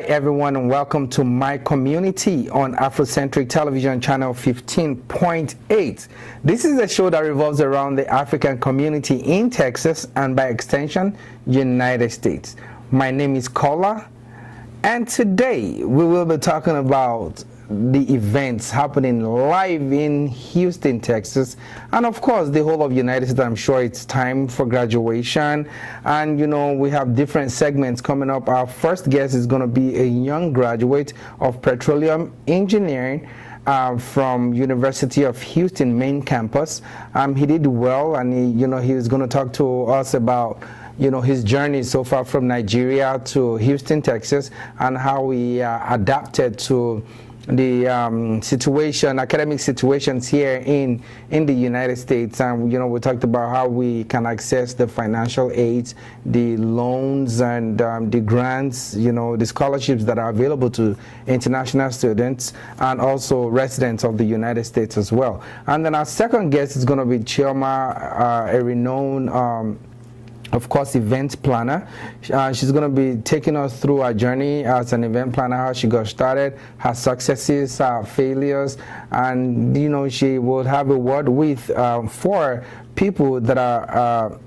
everyone, and welcome to My Community on Afrocentric Television Channel 15.8. This is a show that revolves around the African community in Texas and by extension, United States. My name is Kola, and today we will be talking about the events happening live in Houston, Texas, and of course the whole of United States. I'm sure it's time for graduation, and we have different segments coming up. Our first guest is going to be a young graduate of petroleum engineering from University of Houston main campus. He did well, and he was going to talk to us about his journey so far from Nigeria to Houston, Texas, and how he adapted to the academic situations here in the United States. And we talked about how we can access the financial aids, the loans, and the grants, the scholarships that are available to international students and also residents of the United States as well. And then our second guest is going to be Chioma, a renowned of course, event planner. She's going to be taking us through her journey as an event planner, how she got started, her successes, her failures, and she will have a word with for people that are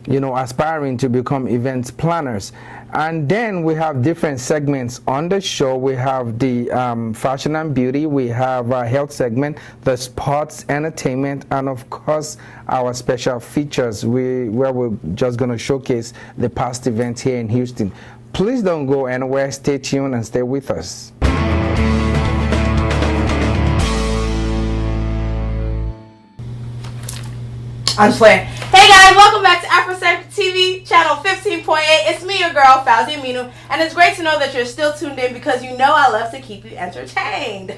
aspiring to become event planners. And then we have different segments on the show. We have the fashion and beauty, we have our health segment, the sports, entertainment, and of course our special features where we're just going to showcase the past events here in Houston. Please don't go anywhere. Stay tuned and stay with us. I'm just playing. Hey guys, welcome back to Afrocentric TV channel 15.8. It's me, your girl, Fauzi Aminu, and it's great to know that you're still tuned in because I love to keep you entertained.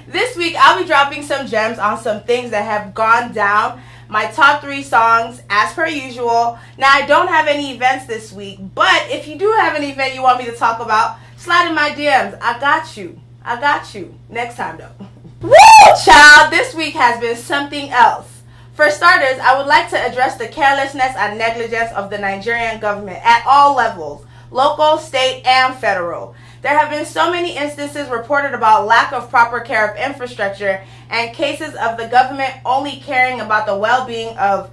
This week, I'll be dropping some gems on some things that have gone down, my top 3 songs, as per usual. Now, I don't have any events this week, but if you do have an event you want me to talk about, slide in my DMs. I got you. Next time, though. Woo, child! This week has been something else. For starters, I would like to address the carelessness and negligence of the Nigerian government at all levels, local, state, and federal. There have been so many instances reported about lack of proper care of infrastructure and cases of the government only caring about the well-being of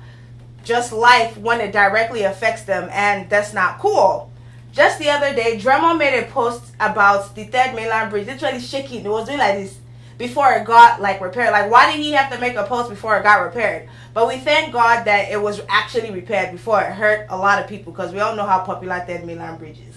just life when it directly affects them, and that's not cool. Just the other day, Dremo made a post about the third mainland bridge, literally shaking. It was doing like this before it got repaired. Why did he have to make a post before it got repaired? But we thank God that it was actually repaired before it hurt a lot of people, because we all know how popular third mainland bridge is.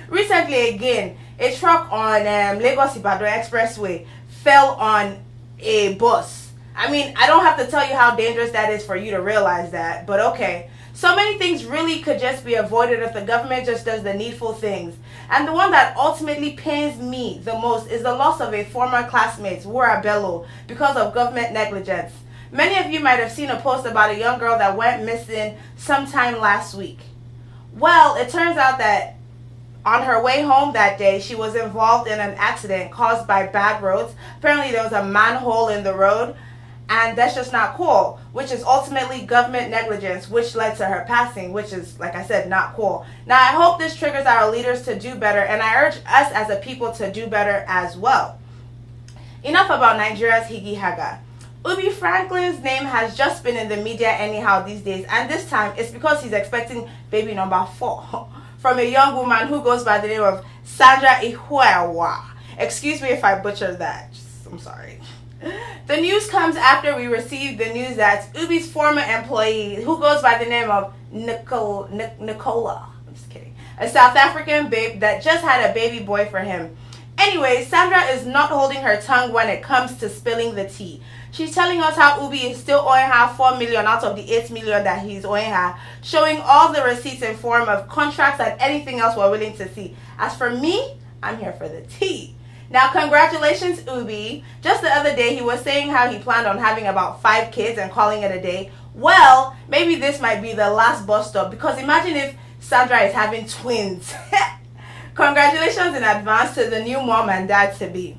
Recently again, a truck on Lagos-Ibadan Expressway fell on a bus. I mean, I don't have to tell you how dangerous that is for you to realize that, but okay. So many things really could just be avoided if the government just does the needful things. And the one that ultimately pains me the most is the loss of a former classmate, Wura Bello, because of government negligence. Many of you might have seen a post about a young girl that went missing sometime last week. Well, it turns out that on her way home that day, she was involved in an accident caused by bad roads. Apparently there was a manhole in the road, and that's just not cool, which is ultimately government negligence, which led to her passing, which is, like I said, not cool. Now, I hope this triggers our leaders to do better, and I urge us as a people to do better as well. Enough about Nigeria's Higi Haga. Ubi Franklin's name has just been in the media anyhow these days, and this time it's because he's expecting baby number 4 from a young woman who goes by the name of Sandra Ihuewa. Excuse me if I butchered that. I'm sorry. The news comes after we received the news that Ubi's former employee, who goes by the name of Nicola, I'm just kidding, a South African babe that just had a baby boy for him. Anyway, Sandra is not holding her tongue when it comes to spilling the tea. She's telling us how Ubi is still owing her 4 million out of the 8 million that he's owing her, showing all the receipts in form of contracts and anything else we're willing to see. As for me, I'm here for the tea. Now, congratulations, Ubi. Just the other day, he was saying how he planned on having about 5 kids and calling it a day. Well, maybe this might be the last bus stop, because imagine if Sandra is having twins. Congratulations in advance to the new mom and dad to be.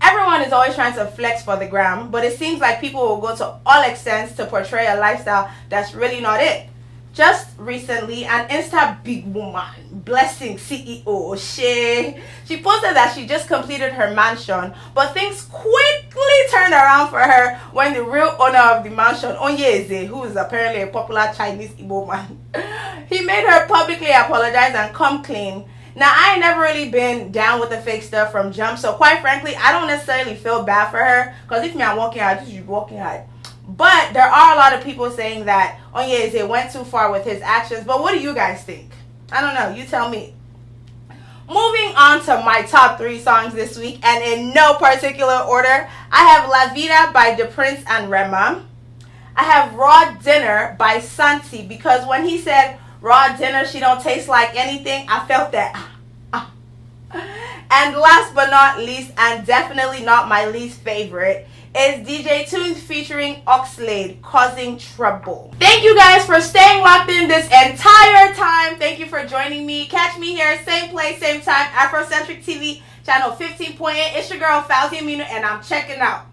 Everyone is always trying to flex for the gram, but it seems like people will go to all extents to portray a lifestyle that's really not it. Just recently, an Insta big woman, Blessing CEO. She posted that she just completed her mansion, but things quickly turned around for her when the real owner of the mansion, Onyeze, who is apparently a popular Chinese Igbo man, he made her publicly apologize and come clean. Now, I ain't never really been down with the fake stuff from jump, so quite frankly, I don't necessarily feel bad for her, because if me, I'm walking out, just be walking out. But there are a lot of people saying that Onyeze went too far with his actions, but what do you guys think? I don't know, you tell me. Moving on to my top 3 songs this week, and in no particular order, I have La Vida by The Prince and Rema. I have Raw Dinner by Santi, because when he said, raw dinner, she don't taste like anything, I felt that. And last but not least, and definitely not my least favorite, is DJ Tunes featuring Oxlade, Causing Trouble. Thank you guys for staying locked in this entire time. Thank you for joining me. Catch me here, same place, same time, Afrocentric TV, channel 15.8. It's your girl, Fauzi Aminu, and I'm checking out.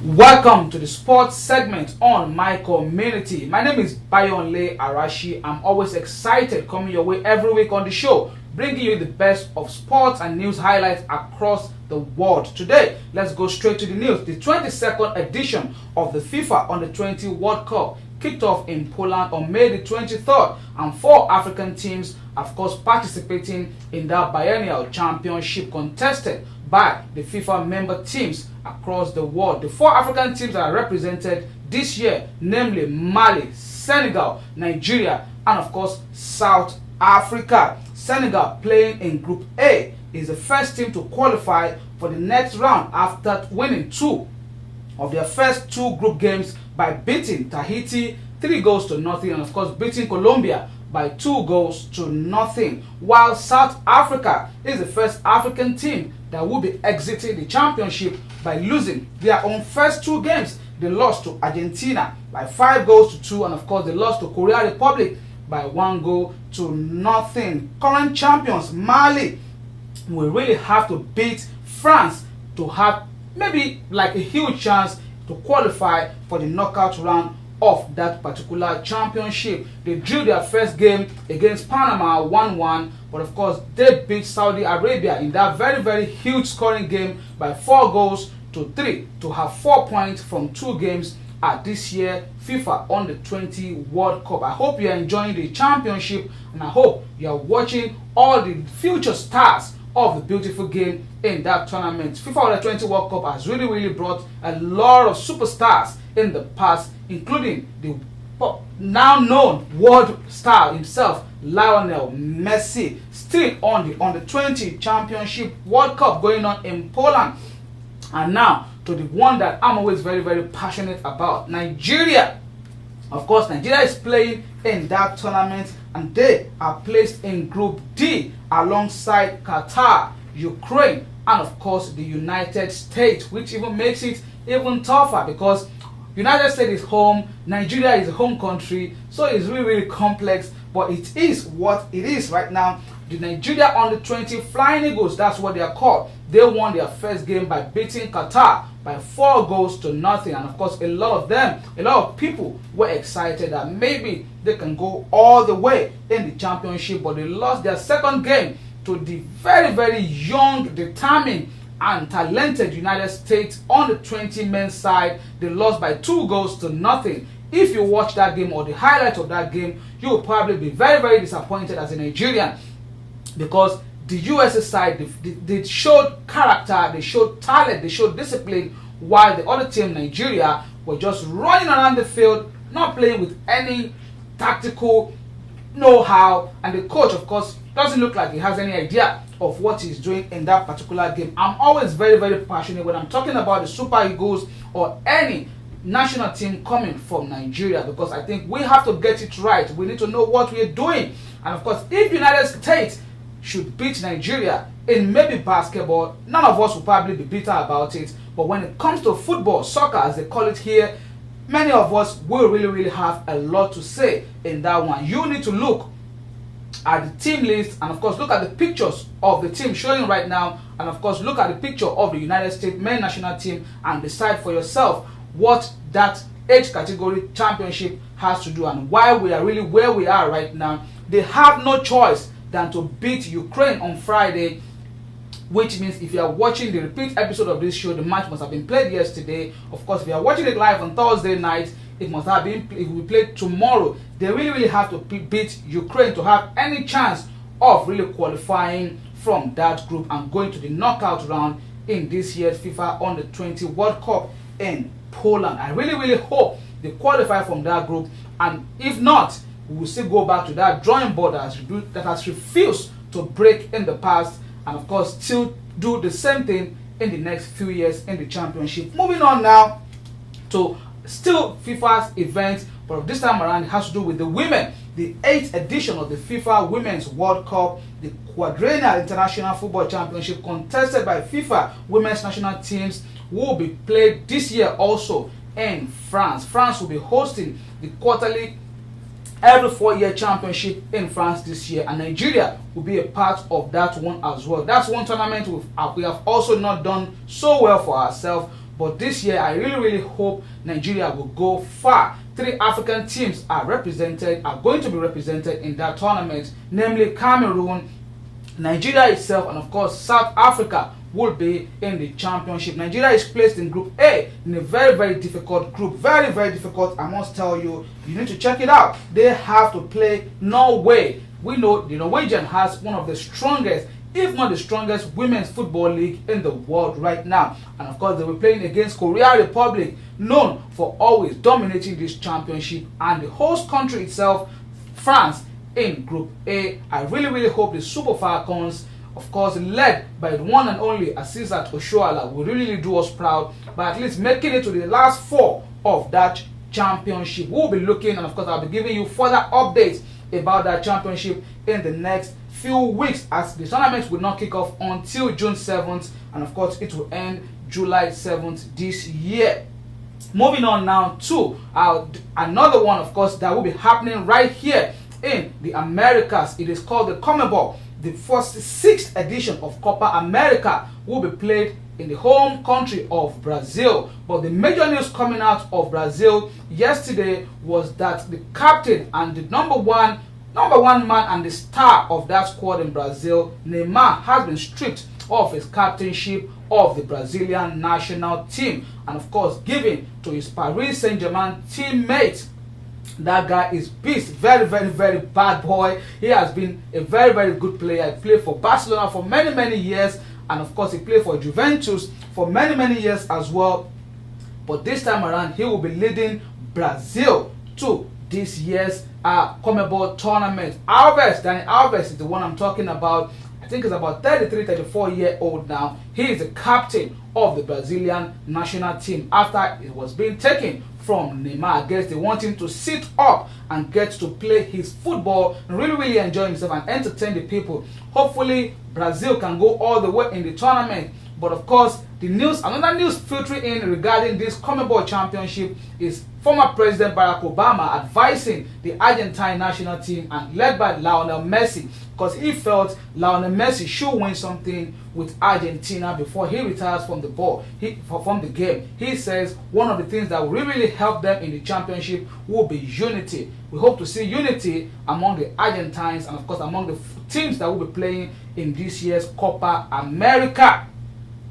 Welcome to the sports segment on My Community. My name is Bayonle Arashi. I'm always excited coming your way every week on the show, bringing you the best of sports and news highlights across the world. Today, let's go straight to the news. The 22nd edition of the FIFA Under-20 World Cup kicked off in Poland on May the 23rd, and 4 African teams, of course, participating in that biennial championship contested by the FIFA member teams across the world. The 4 African teams that are represented this year, namely Mali, Senegal, Nigeria, and of course South Africa. Senegal, playing in Group A, is the first team to qualify for the next round after winning 2 of their first 2 group games by beating Tahiti 3-0, and of course beating Colombia by 2-0, while South Africa is the first African team that will be exiting the championship by losing their own first 2 games. They lost to Argentina by 5-2, and of course they lost to Korea Republic by 1-0. Current champions Mali will really have to beat France to have maybe like a huge chance to qualify for the knockout round of that particular championship. They drew their first game against Panama 1-1, but of course they beat Saudi Arabia in that very, very huge scoring game by 4-3 to have 4 points from 2 games at this year FIFA Under-20 World Cup. I hope you are enjoying the championship, and I hope you are watching all the future stars of the beautiful game in that tournament. FIFA Under-20 World Cup has really brought a lot of superstars in the past, including the now known world star himself, Lionel Messi, still on the Under-20 Championship World Cup going on in Poland. And now to the one that I'm always very passionate about, Nigeria. Of course, Nigeria is playing in that tournament, and they are placed in Group D alongside Qatar, Ukraine, and of course the United States, which even makes it even tougher because United States is home, Nigeria is a home country, so it's really complex, but it is what it is right now. The Nigeria Under-20 Flying Eagles, that's what they are called. They won their first game by beating Qatar by 4-0, and of course a lot of people were excited that maybe they can go all the way in the championship, but they lost their second game to the very young, determined and talented United States Under-20 men's side. They lost by 2-0. If you watch that game or the highlight of that game, you will probably be very disappointed as a Nigerian, because the USA side, they showed character, they showed talent, they showed discipline, while the other team, Nigeria, were just running around the field, not playing with any tactical know-how, and the coach, of course, doesn't look like he has any idea of what he's doing in that particular game. I'm always very passionate when I'm talking about the Super Eagles or any national team coming from Nigeria, because I think we have to get it right. We need to know what we're doing, and of course, if United States should beat Nigeria in maybe basketball, none of us will probably be bitter about it, but when it comes to football, soccer as they call it here, many of us will really have a lot to say in that one. You need to look at the team list, and of course look at the pictures of the team showing right now, and of course look at the picture of the United States men's national team, and decide for yourself what that age category championship has to do, and why we are really where we are right now. They have no choice than to beat Ukraine on Friday, which means if you are watching the repeat episode of this show, the match must have been played yesterday. Of course, if you are watching it live on Thursday night, it must have been, it will be played tomorrow. They really have to beat Ukraine to have any chance of really qualifying from that group and going to the knockout round in this year's FIFA Under-20 World Cup in Poland. I really hope they qualify from that group, and if not, we will still go back to that drawing board that has refused to break in the past, and of course still do the same thing in the next few years in the championship. Moving on now to still FIFA's events, but this time around it has to do with the women. The 8th edition of the FIFA Women's World Cup, the quadrennial international football championship contested by FIFA women's national teams, will be played this year also in France. France will be hosting the quarterly every 4-year championship in France this year, and Nigeria will be a part of that one as well. That's one tournament we have also not done so well for ourselves, but this year I really hope Nigeria will go far. 3 African teams are going to be represented in that tournament, namely Cameroon, Nigeria itself, and of course South Africa will be in the championship. Nigeria is placed in Group A in a very difficult group. Very difficult, I must tell you. You need to check it out. They have to play Norway. We know the Norwegian has one of the strongest, if not the strongest, women's football league in the world right now. And of course, they were playing against Korea Republic, known for always dominating this championship, and the host country itself, France, in Group A. I really hope the Super Falcons, of course led by the one and only Asisat Oshoala, will really do us proud by at least making it to the last 4 of that championship. We'll be looking, and of course I'll be giving you further updates about that championship in the next few weeks, as the tournament will not kick off until June 7th, and of course it will end July 7th this year. Moving on now to another one, of course, that will be happening right here in the Americas. It is called the CONMEBOL. The 6th edition of Copa America will be played in the home country of Brazil. But the major news coming out of Brazil yesterday was that the captain and the number one man and the star of that squad in Brazil, Neymar, has been stripped of his captainship of the Brazilian national team, and of course given to his Paris Saint-Germain teammate. That guy is beast, very bad boy. He has been a very good player. He played for Barcelona for many years, and of course he played for Juventus for many years as well. But this time around he will be leading Brazil to this year's CONMEBOL tournament. Dani Alves is the one I'm talking about. I think he's about 34-year-old now. He is the captain of the Brazilian national team after it was being taken from Neymar. I guess they want him to sit up and get to play his football and really enjoy himself and entertain the people. Hopefully Brazil can go all the way in the tournament. But of course, another news filtering in regarding this CONMEBOL championship is former President Barack Obama advising the Argentine national team, and led by Lionel Messi, because he felt Lionel Messi should win something with Argentina before he retires from the game. He says one of the things that will really help them in the championship will be unity. We hope to see unity among the Argentines and of course among the teams that will be playing in this year's Copa America.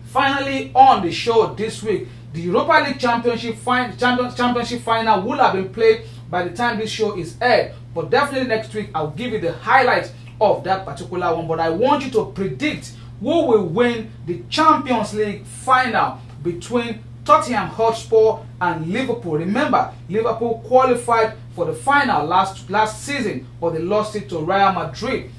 Finally, on the show this week, the Europa League championship final will have been played by the time this show is aired. But definitely next week, I'll give you the highlights of that particular one. But I want you to predict who will win the Champions League final between Tottenham Hotspur and Liverpool. Remember, Liverpool qualified for the final last season, but they lost it to Real Madrid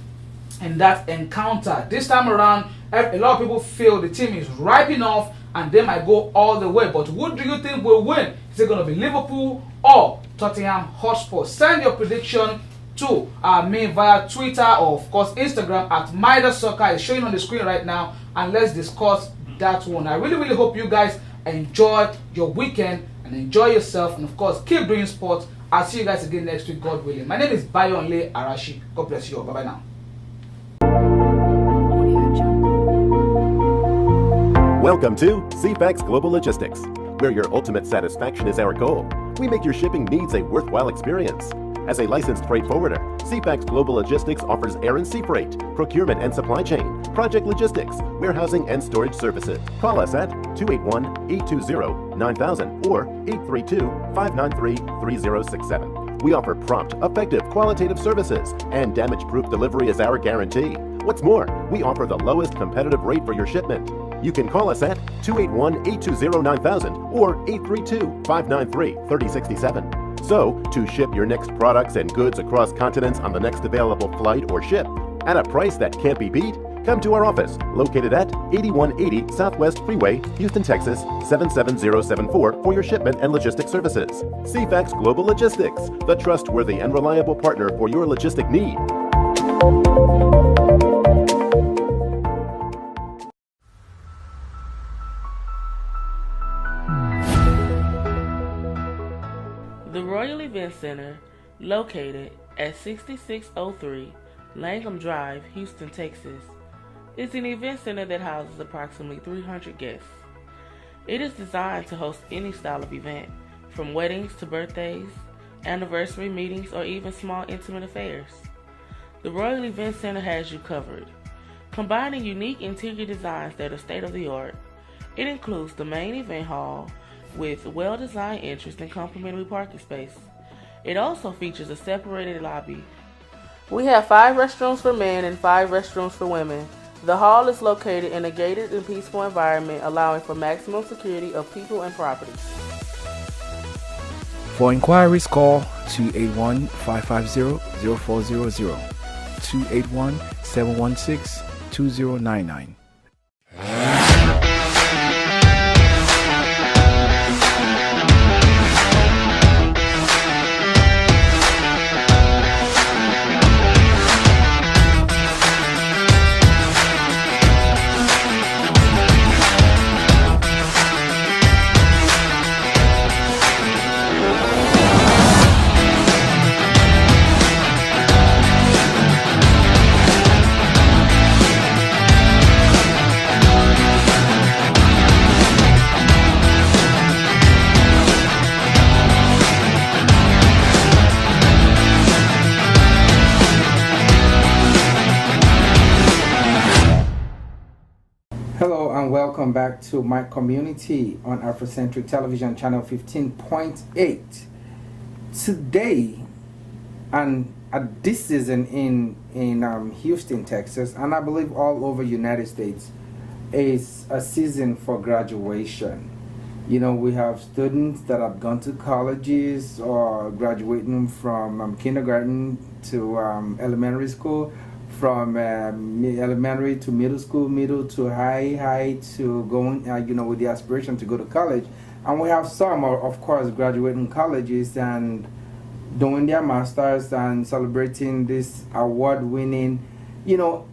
in that encounter. This time around, a lot of people feel the team is ripe enough and they might go all the way. But who do you think will win? Is it going to be Liverpool or Tottenham Hotspur? Send your prediction to me via Twitter or of course Instagram at MidaSoccer. It's showing on the screen right now, and let's discuss that one. I really hope you guys enjoy your weekend and enjoy yourself, and of course keep doing sports. I'll see you guys again next week, God willing. My name is Bayonle Arashi. God bless you all. Bye bye now. Welcome to CFAX Global Logistics, where your ultimate satisfaction is our goal. We make your shipping needs a worthwhile experience. As a licensed freight forwarder, CFAX Global Logistics offers air and sea freight, procurement and supply chain, project logistics, warehousing and storage services. Call us at 281-820-9000 or 832-593-3067. We offer prompt, effective, qualitative services, and damage-proof delivery is our guarantee. What's more, we offer the lowest competitive rate for your shipment. You can call us at 281-820-9000 or 832-593-3067. So, to ship your next products and goods across continents on the next available flight or ship at a price that can't be beat, come to our office located at 8180 Southwest Freeway, Houston, Texas 77074 for your shipment and logistics services. CFAX Global Logistics, the trustworthy and reliable partner for your logistic need. The Royal Event Center, located at 6603 Langham Drive, Houston, Texas, is an event center that houses approximately 300 guests. It is designed to host any style of event, from weddings to birthdays, anniversary meetings, or even small intimate affairs. The Royal Event Center has you covered. Combining unique interior designs that are state-of-the-art, it includes the main event hall, with well-designed entries and complimentary parking space. It also features a separated lobby. We have 5 restrooms for men and 5 restrooms for women. The hall is located in a gated and peaceful environment, allowing for maximum security of people and property. For inquiries, call 281-550-0400, 281-716-2099. Hello and welcome back to my community on Afrocentric Television Channel 15.8. Today, and this season in Houston, Texas, and I believe all over United States, is a season for graduation. You know, we have students that have gone to colleges or graduating from kindergarten to elementary school, from elementary to middle school, middle to high to going, with the aspiration to go to college. And we have some, of course, graduating colleges and doing their masters and celebrating this award-winning.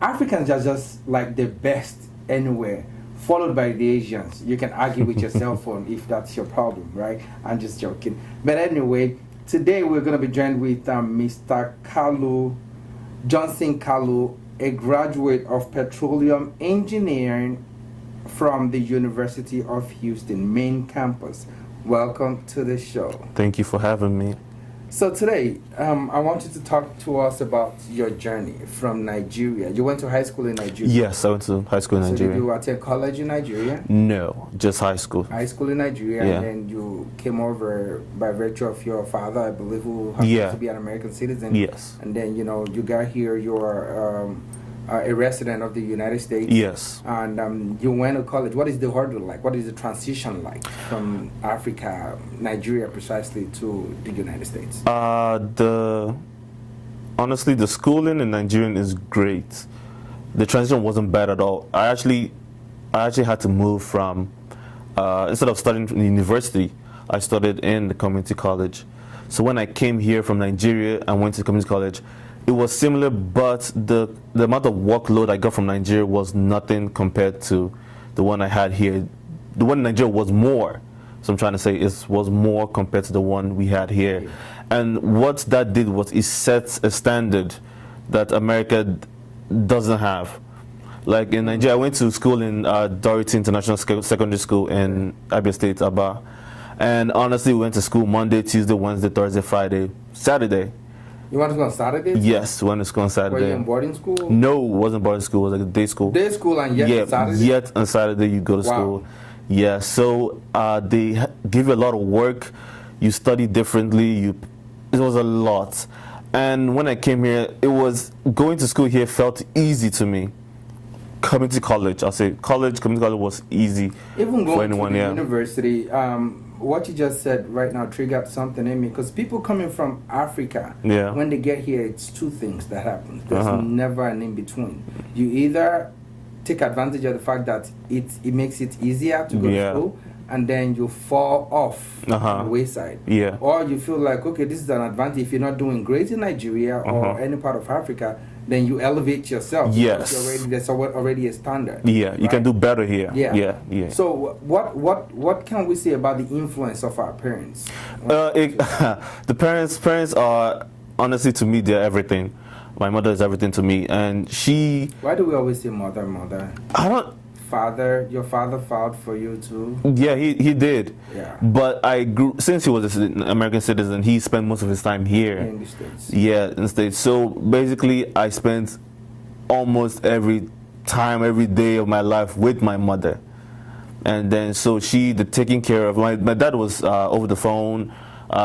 Africans are just like the best anywhere, followed by the Asians. You can argue with your cell phone if that's your problem, right? I'm just joking. But anyway, today we're going to be joined with Mr. Johnson Kalu, a graduate of petroleum engineering from the University of Houston main campus. Welcome to the show. Thank you for having me. So today, I want you to talk to us about your journey from Nigeria. You went to high school in Nigeria? Yes, I went to high school in Nigeria. Did you attend college in Nigeria? No, just high school. High school in Nigeria, Yeah. and then you came over by virtue of your father, I believe, who happens to be an American citizen. Yes. And then, you got here, you're a resident of the United States. Yes. And you went to college. What is the hurdle like? What is the transition like from Africa, Nigeria precisely, to the United States? Honestly, the schooling in Nigerian is great. The transition wasn't bad at all. I actually had to move from, instead of studying in university, I studied in the community college. So when I came here from Nigeria and went to community college, it was similar, but the amount of workload I got from Nigeria was nothing compared to the one I had here. The one in Nigeria was more. So I'm trying to say it was more compared to the one we had here. Yeah. And what that did was it set a standard that America doesn't have. Like in Nigeria, I went to school in Dure International Secondary School in Abia State, Aba. And honestly, we went to school Monday, Tuesday, Wednesday, Thursday, Friday, Saturday. You went to school on Saturday? Yes, went to school on Saturday. Were you in boarding school? No, it wasn't boarding school. It was like a day school. Day school and yet Yeah, Saturday? yet on Saturday you go to Wow. school. Yeah, so they give you a lot of work. You study differently. It was a lot. And when I came here, it was going to school here felt easy to me. Coming to college, I'll say coming to college was easy Even for going anyone. to the Yeah, university, what you just said right now triggered something in me, because people coming from Africa, Yeah. when they get here, it's two things that happen. There's Uh-huh. never an in between. You either take advantage of the fact that it makes it easier to go Yeah. to school, and then you fall off Uh-huh. the wayside. Yeah. Or you feel like, okay, this is an advantage. If you're not doing great in Nigeria or Uh-huh. any part of Africa, then you elevate yourself. Yes. Because there's already a standard. yeah, you can right? do better here. Yeah. yeah. So what can we say about the influence of our parents? The parents are, honestly, to me, they're everything. My mother is everything to me, and she. Why do we always say mother, mother? I don't. Father, your father filed for you too. Yeah, he did. Yeah. But I grew since he was an American citizen. He spent most of his time here. In the States. Yeah, in the States. So basically, I spent almost every day of my life with my mother. And then so the taking care of my dad was over the phone.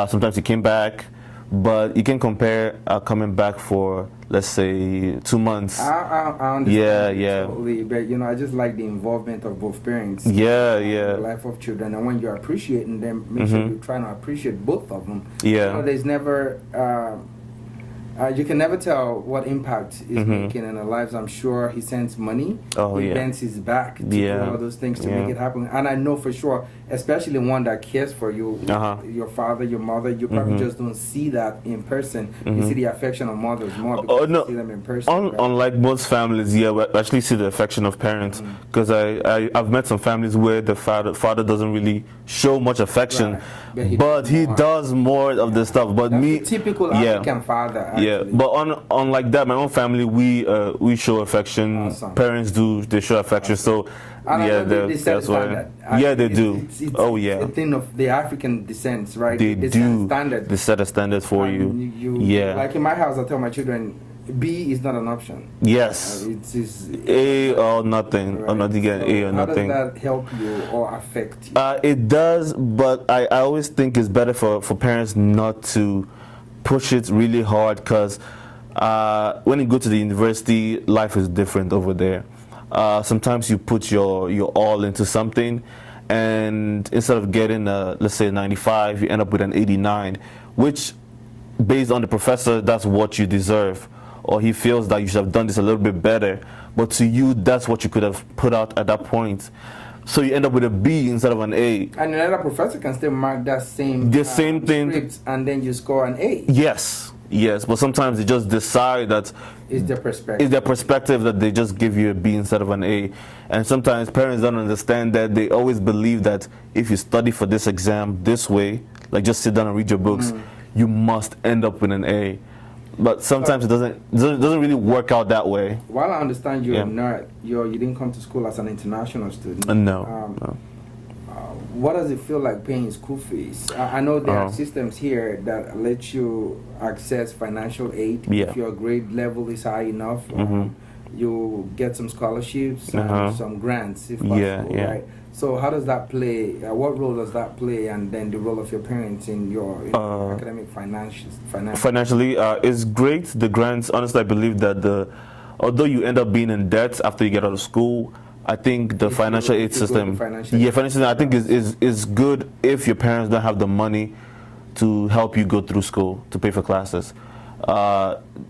Sometimes he came back, but you can compare coming back for, let's say, 2 months. I understand. Yeah. Totally, but I just like the involvement of both parents. Yeah. The life of children, and when you're appreciating them, make sure you're trying to appreciate both of them. Yeah. There's never. You can never tell what impact is making in their lives. I'm sure he sends money. Oh, he yeah. bends his back to do all those things to make it happen. And I know for sure, especially one that cares for you, your father, your mother, you probably just don't see that in person. You see the affection of mothers more because you see them in person. right? Unlike most families, we actually see the affection of parents. Because I've met some families where the father doesn't really show much affection, Right. but he does more of the stuff. But That's me, the typical African father. Actually. but unlike that, my own family, we show affection. Awesome. Parents do, they show affection. So And I know they set that's a why. standard. Yeah, they do. It's yeah, a thing of the African descent, right? they set a do. standard. They set a standard for And you. Yeah. Like in my house, I tell my children, B is not an option. Yes. It's A or nothing, or right. not to get So A or how nothing. does that help you or affect you? It does, but I always think it's better for parents not to push it really hard, because when you go to the university, life is different over there. Sometimes you put your all into something, and instead of getting let's say 95, you end up with an 89, which, based on the professor, that's what you deserve, or he feels that you should have done this a little bit better, but to you, that's what you could have put out at that point. So you end up with a B instead of an A. And another professor can still mark that same thing, script, and then you score an A. Yes, but sometimes they just decide that It's their perspective. it's their perspective that they just give you a B instead of an A. And sometimes parents don't understand that. They always believe that if you study for this exam this way, like just sit down and read your books, you must end up with an A. But sometimes it doesn't really work out that way. While I understand you're Yeah. a nerd, you didn't come to school as an international student. No. What does it feel like paying school fees? I know there are Uh-huh. systems here that let you access financial aid Yeah. if your grade level is high enough. You get some scholarships and Uh-huh. some grants if possible, Yeah. right? So how does that play? What role does that play? And then the role of your parents in your academic finances? Financially, it's great. The grants, honestly, I believe that although you end up being in debt after you get out of school, I think the financial aid system, financial, I think is good if your parents don't have the money to help you go through school, to pay for classes.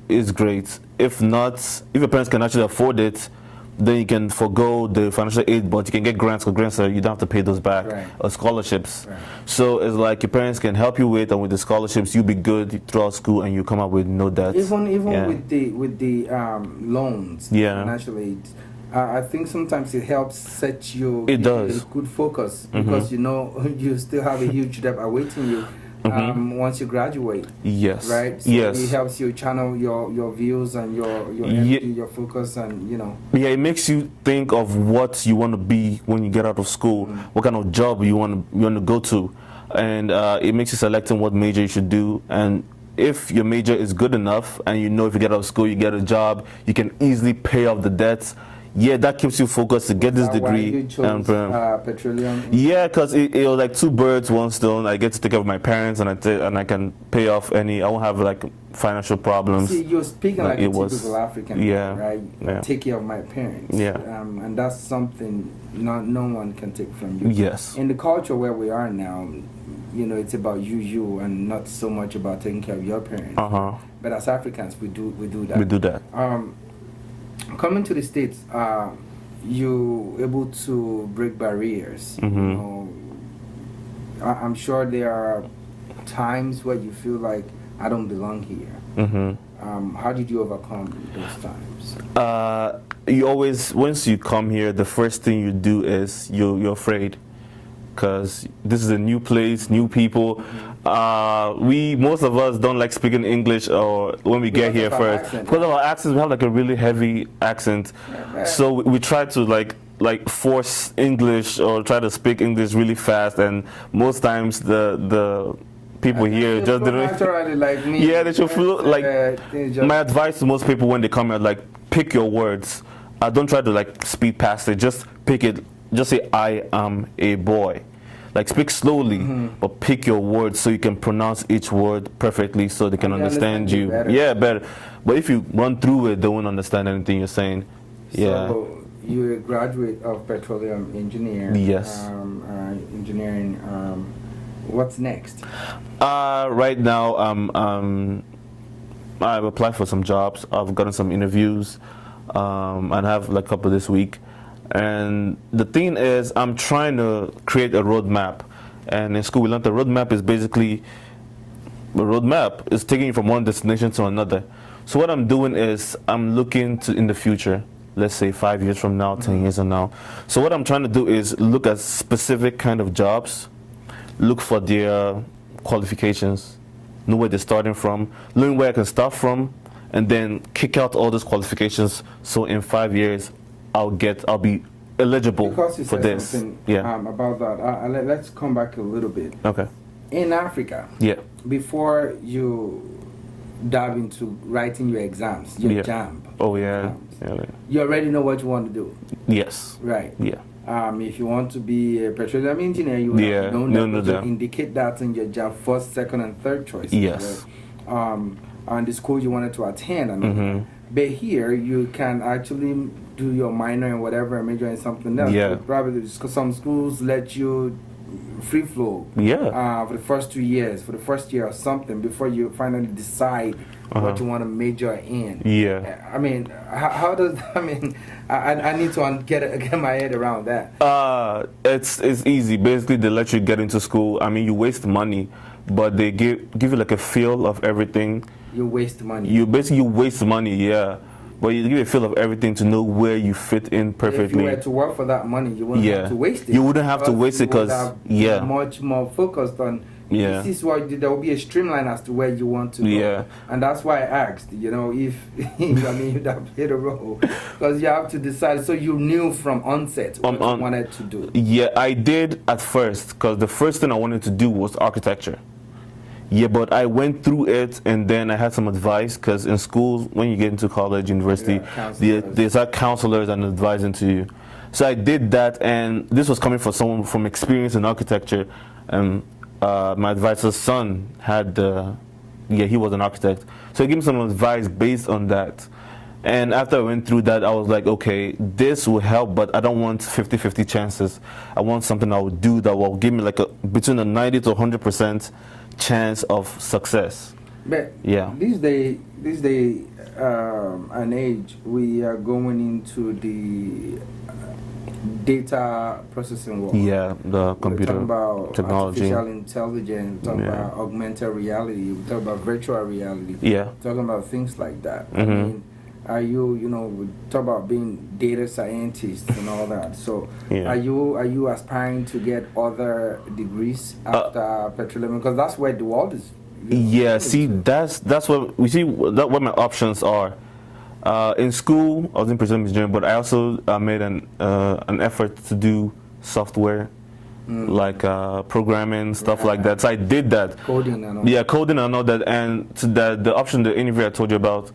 It's great. If not, if your parents can actually afford it, then you can forego the financial aid, but you can get grants, because grants you don't have to pay those back, or scholarships. Right. So it's like your parents can help you with, and with the scholarships, you'll be good throughout school, and you come out with no debt. Even with the loans, financial aid. I think sometimes it helps set you It does. good focus, because you still have a huge debt awaiting you once you graduate. Yes. Right. So yes. it helps you channel your views and your energy, your focus, and Yeah, it makes you think of what you want to be when you get out of school. What kind of job you want to go to. and it makes you selecting what major you should do. And if your major is good enough, and you know if you get out of school, you get a job, you can easily pay off the debts. Yeah, that keeps you focused to get this degree. Why you chose, petroleum? Yeah, because it was like two birds, one stone. I get to take care of my parents, and I can pay off any. I won't have like financial problems. See, you're speaking like a was, typical African, yeah, right? Yeah. Take care of my parents. Yeah. And that's something no one can take from you. Yes. In the culture where we are now, you know, it's about you, and not so much about taking care of your parents. But as Africans, we do that. We do that. Coming to the States, you able to break barriers. You know, I'm sure there are times where you feel like I don't belong here. How did you overcome those times? You always, once you come here, the first thing you do is you're afraid, because this is a new place, new people. Most of us don't like speaking English, or when we get here first. Because of our accents, we have like a really heavy accent. So we try to like force English or try to speak English really fast, and most times the people here just didn't. Like me. Yeah, they should feel like. My advice to most people when they come here, like, pick your words. Don't try to like speed past it. Just pick it. Just say, I am a boy. Like, speak slowly, but pick your words so you can pronounce each word perfectly, so they can understand you. Better. Yeah, better. But if you run through it, they won't understand anything you're saying. Yeah. So you're a graduate of petroleum engineer. Yes. Engineering. What's next? Right now, I've applied for some jobs. I've gotten some interviews, and I have like a couple this week. And the thing is, I'm trying to create a roadmap. And in school, we learned the roadmap is basically, the roadmap is taking you from one destination to another. So what I'm doing is, I'm looking to in the future, let's say 5 years from now, 10 years from now. So what I'm trying to do is look at specific kind of jobs, look for their qualifications, know where they're starting from, learn where I can start from, and then kick out all those qualifications. So in 5 years, I'll be eligible because you for said this. Something, yeah. About that. Let's come back a little bit. Okay. In Africa, yeah, before you dive into writing your exams, your JAMB. Oh yeah. Yeah. You already know what you want to do. Yes. Right. Yeah. If you want to be a petroleum engineer, you have to indicate that in your job first, second, and third choice. Yes. Right? And the school you wanted to attend, and but here you can actually do your minor and whatever and major in something else. Yeah. Probably some schools let you free flow. Yeah. For the first 2 years, for the first year or something, before you finally decide what you want to major in. Yeah. I mean, how does I need to get my head around that. It's easy. Basically, they let you get into school. I mean, you waste money, but they give you like a feel of everything. You waste money. You basically waste money, yeah. But you give a feel of everything to know where you fit in perfectly. If you were to work for that money, you wouldn't have to waste it. You wouldn't have to waste it because much more focused on. Yeah. This is why there will be a streamline as to where you want to go. Yeah. And that's why I asked, you know, if that played a role, because you have to decide. So you knew from onset what you wanted to do. Yeah, I did at first, because the first thing I wanted to do was architecture. Yeah, but I went through it, and then I had some advice, because in schools, when you get into college, university, there's counselors and advising to you. So I did that, and this was coming from someone from experience in architecture. And my advisor's son had, he was an architect. So he gave me some advice based on that. And after I went through that, I was like, okay, this will help, but I don't want 50-50 chances. I want something I would do that will give me like between a 90 to 100% chance of success. But yeah, this day and age, we are going into the data processing world. Yeah, the computer we're talking about technology, artificial intelligence, we're talking about augmented reality, we're talking about virtual reality. Yeah, we're talking about things like that. I mean, are you, we talk about being data scientists and all that. So, are you aspiring to get other degrees after petroleum? Because that's where the world is. See, that's what we see. That what my options are. In school, I was in petroleum engineering, but I also made an effort to do software like programming, stuff like that. So I did that. Coding and all. Yeah, coding and all that. And to the option, the interview I told you about,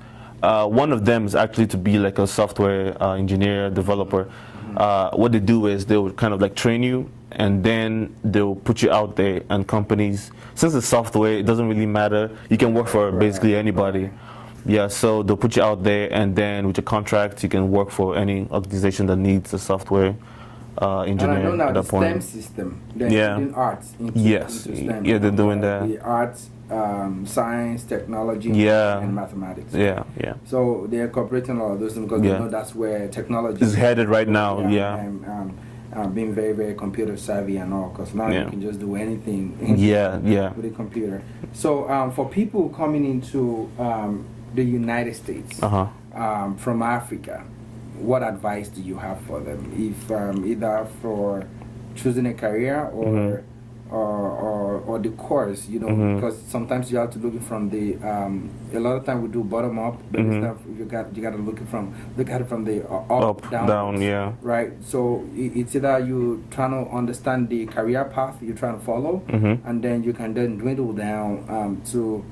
one of them is actually to be like a software engineer, developer. What they do is they would kind of like train you, and then they'll put you out there, and companies, since it's software, it doesn't really matter. You can work for basically anybody. Yeah, so they'll put you out there, and then with your contract, you can work for any organization that needs a software engineer. And I know now at the that point. STEM system, they're Yeah. including arts into, Yes. into STEM. Yeah, they're doing that. The arts, science, technology, Yeah. and mathematics. Yeah. So they're incorporating all of those things because they Yeah. know that's where technology It's headed right now. Yeah. And being very, very computer savvy and all, because now Yeah. you can just do anything Yeah. with a computer. So for people coming into the United States from Africa, what advice do you have for them? If either for choosing a career or the course, you know, because sometimes you have to look it from the a lot of time we do bottom up, but stuff you got to look at it from the up down, yeah. Right. So it's either you trying to understand the career path you're trying to follow, and then you can then dwindle down to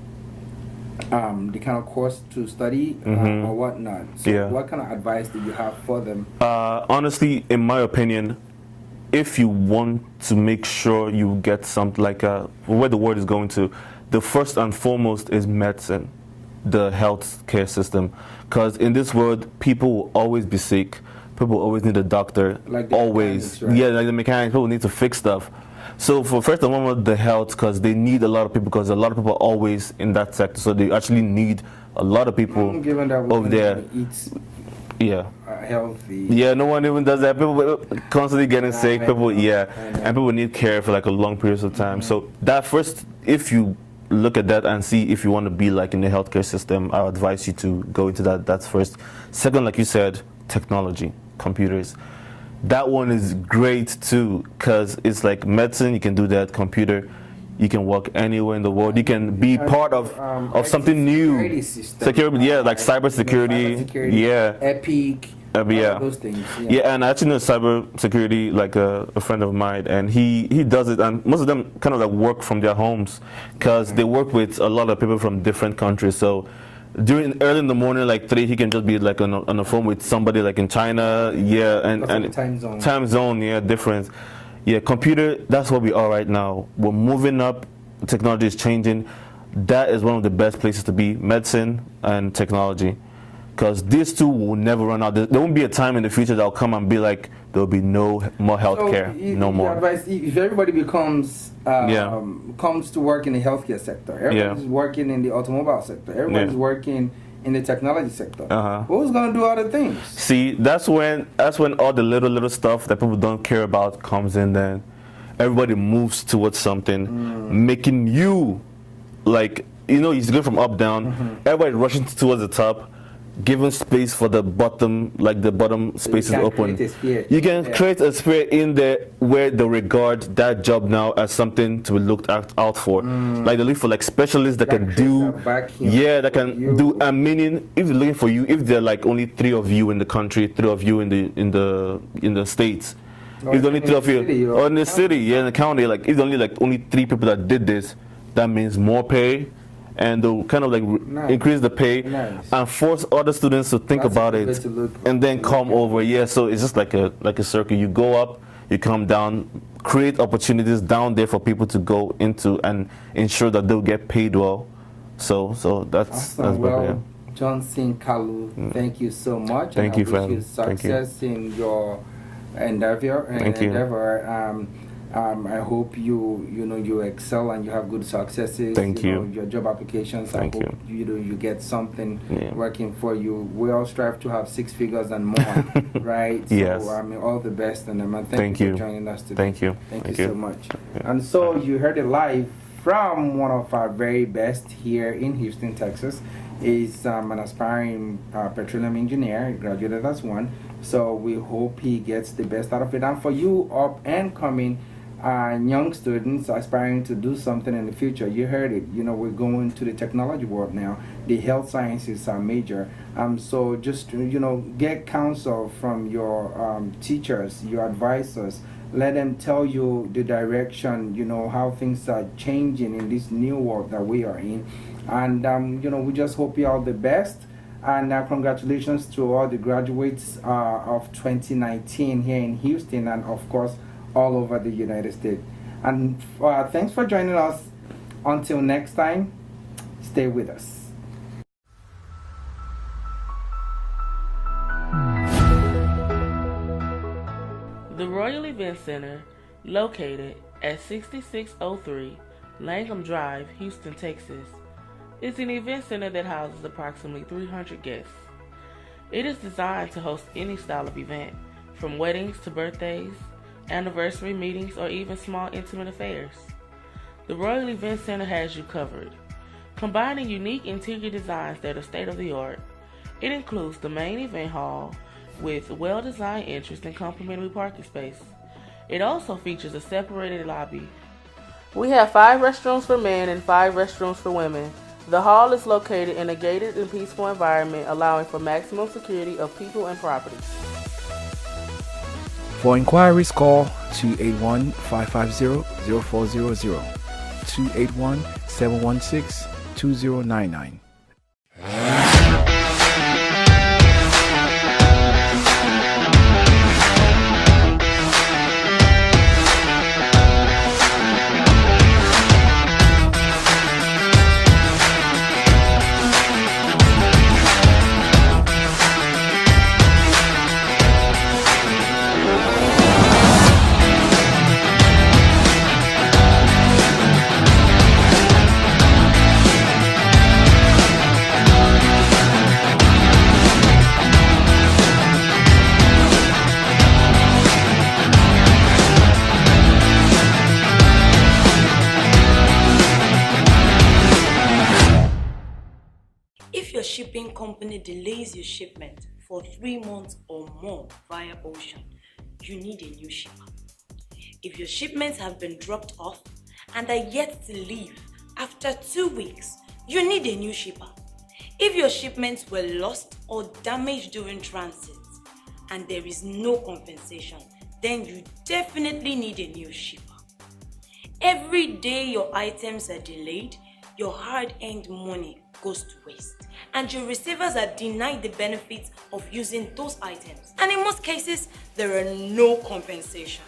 the kind of course to study or whatnot. So what kind of advice do you have for them? Honestly, in my opinion, if you want to make sure you get something like where the world is going to, the first and foremost is medicine, the health care system. Because in this world, people will always be sick. People always need a doctor. Like the always. mechanics, right? Yeah, like the mechanics. People need to fix stuff. So for first and foremost, the health, because they need a lot of people, because a lot of people are always in that sector. So they actually need a lot of people Given that we over there. eat Yeah. healthy. Yeah, no one even does that. People constantly getting sick. People, and people need care for like a long periods of time. So that first, if you look at that and see if you want to be like in the healthcare system, I would advise you to go into that. That's first. Second, like you said, technology, computers. That one is great too, because it's like medicine. You can do that. Computer, you can work anywhere in the world. You can be part of something new. Security, yeah, like cybersecurity. Yeah. Epic. All those things. Yeah, and I actually know cybersecurity, like a friend of mine, and he does it, and most of them kind of like work from their homes, because they work with a lot of people from different countries. So during early in the morning, like 3, he can just be like on the phone with somebody like in China, and time zone, difference. Yeah, computer, that's what we are right now. We're moving up, technology is changing. That is one of the best places to be, medicine and technology. Because these two will never run out. There won't be a time in the future that will come and be like, there'll be no more healthcare, no more. Advice, if everybody becomes comes to work in the healthcare sector, everybody's working in the automobile sector, everybody's working in the technology sector. Who's gonna do other things? See, that's when all the little stuff that people don't care about comes in. Then everybody moves towards something, making you like, you know, it's going from up down. Everybody rushing towards the top, giving space for the bottom, like the bottom space is open. You can create a sphere in there where they regard that job now as something to be looked out for. Like they look for like specialists that can do, that can do. And meaning, if they're looking for you, if there are like only 3 of you in the country, 3 of you in the states, if only 3 of you, or in the city, in the county, like if only 3 people that did this, that means more pay. And they'll kind of like increase the pay and force other students to think about it and then come over. Yeah, so it's just like a circle. You go up, you come down, create opportunities down there for people to go into and ensure that they'll get paid well. So that's well, Johnson Kalu, thank you so much. Thank you, friend. Success in your endeavor. I hope you excel and you have good successes. Thank you. Your job applications. I hope you get something working for you. We all strive to have 6 figures and more, right? Yes. So all the best, and thank you for joining us today. Thank you. Thank you so much. And so you heard it live from one of our very best here in Houston, Texas. Is an aspiring petroleum engineer, graduated as one. So we hope he gets the best out of it. And for you up and coming young students aspiring to do something in the future, you heard it. We're going to the technology world now. The health sciences are major. So just get counsel from your teachers, your advisors, Let them tell you the direction, how things are changing in this new world that we are in. And, we just hope you all the best. And congratulations to all the graduates of 2019 here in Houston and, of course, all over the United States. And thanks for joining us. Until next time, stay with us. The Royal Event Center, located at 6603 Langham Drive, Houston, Texas, is an event center that houses approximately 300 guests. It is designed to host any style of event, from weddings to birthdays, anniversary meetings, or even small intimate affairs. The Royal Event Center has you covered. Combining unique interior designs that are state-of-the-art, it includes the main event hall with well-designed entrance and complimentary parking space. It also features a separated lobby. We have 5 restrooms for men and 5 restrooms for women. The hall is located in a gated and peaceful environment, allowing for maximum security of people and property. For inquiries, call 281-550-0400, 281-716-2099. If your shipping company delays your shipment for 3 months or more via ocean, you need a new shipper. If your shipments have been dropped off and are yet to leave after 2 weeks, you need a new shipper. If your shipments were lost or damaged during transit and there is no compensation, then you definitely need a new shipper. Every day your items are delayed, your hard-earned money goes to waste, and your receivers are denied the benefits of using those items. And in most cases, there are no compensation.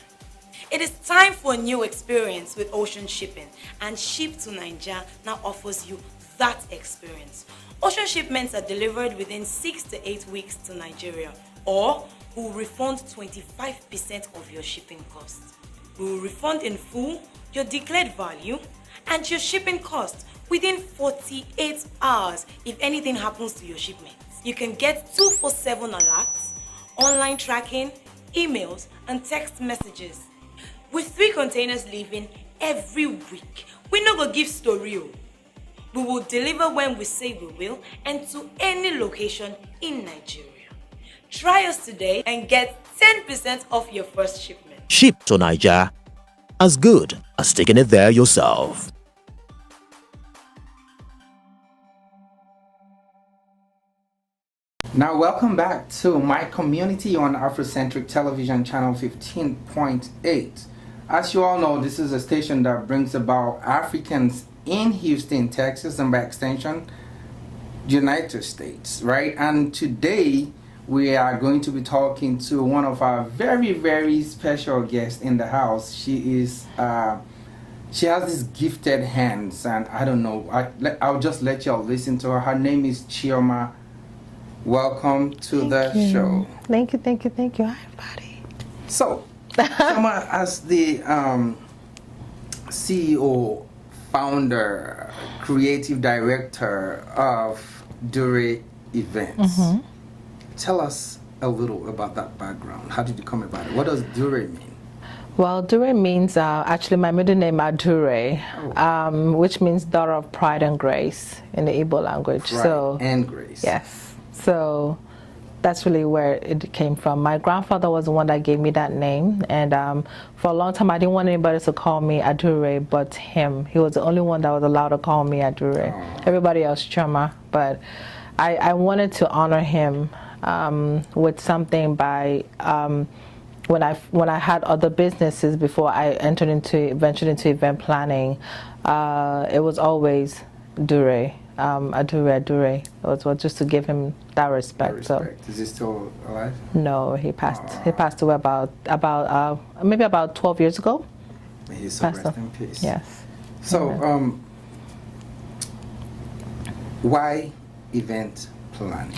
It is time for a new experience with ocean shipping, and Ship to Nigeria now offers you that experience. Ocean shipments are delivered within 6 to 8 weeks to Nigeria, or we will refund 25% of your shipping costs. We will refund in full your declared value and your shipping cost within 48 hours if anything happens to your shipments. You can get 247 alerts, online tracking, emails, and text messages. With 3 containers leaving every week, we no go give story. We will deliver when we say we will and to any location in Nigeria. Try us today and get 10% off your first shipment. Ship to Nigeria, as good as taking it there yourself. Now, welcome back to My Community on Afrocentric Television Channel 15.8. As you all know, this is a station that brings about Africans in Houston, Texas, and by extension, United States, right? And today, we are going to be talking to one of our very, very special guests in the house. She is, she has these gifted hands, and I don't know, I'll just let y'all listen to her. Her name is Chioma. Welcome to the show. Thank you. Hi, everybody. So, Chioma, as the CEO, founder, creative director of Dure Events, tell us a little about that background. How did you come about it? What does Dure mean? Well, Dure means, actually my middle name is Dure, which means daughter of pride and grace in the Igbo language. Pride and grace. Yes. So that's really where it came from. My grandfather was the one that gave me that name, and for a long time I didn't want anybody to call me Adure but him. He was the only one that was allowed to call me Adure. Everybody else Chioma, but I wanted to honor him with something by when I had other businesses before I ventured into event planning, it was always Dure. Dure. It was just to give him that respect. So, is he still alive? No, he passed. He passed away about maybe about 12 years ago. May he so rest in peace. Yes. So, why event planning?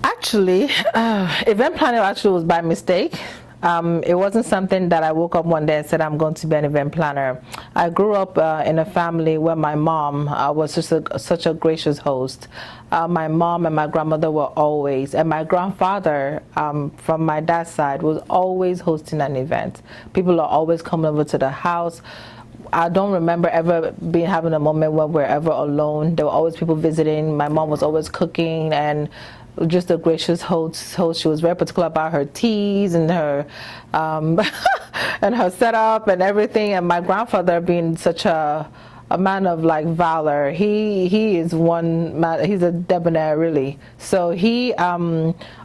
Actually, event planning actually was by mistake. It wasn't something that I woke up one day and said I'm going to be an event planner. I grew up in a family where my mom was just such a gracious host. My mom and my grandmother were always, and my grandfather from my dad's side was always hosting an event. People are always coming over to the house. I don't remember ever having a moment when we're ever alone. There were always people visiting. My mom was always cooking and just a gracious host. She was very particular about her teas and her and her setup and everything. And my grandfather, being such a man of like valor, he is one man. He's a debonair, really. So he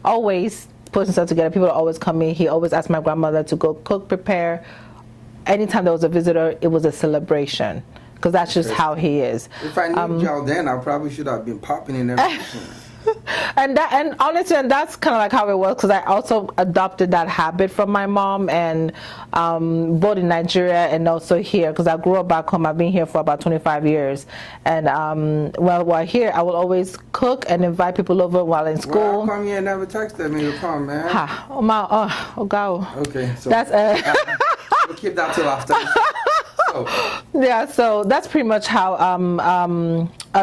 always puts himself together. People are always coming. He always asked my grandmother to go cook, prepare. Anytime there was a visitor, it was a celebration, because that's just how he is. If I knew y'all then, I probably should have been popping in everything. And honestly, and that's kind of like how it was, because I also adopted that habit from my mom, and both in Nigeria and also here, because I grew up back home. I've been here for about 25 years, and while here, I will always cook and invite people over while in school. Well, how come you never texted me to come, man? God. Okay, so that's we'll keep that till after. Yeah, so that's pretty much how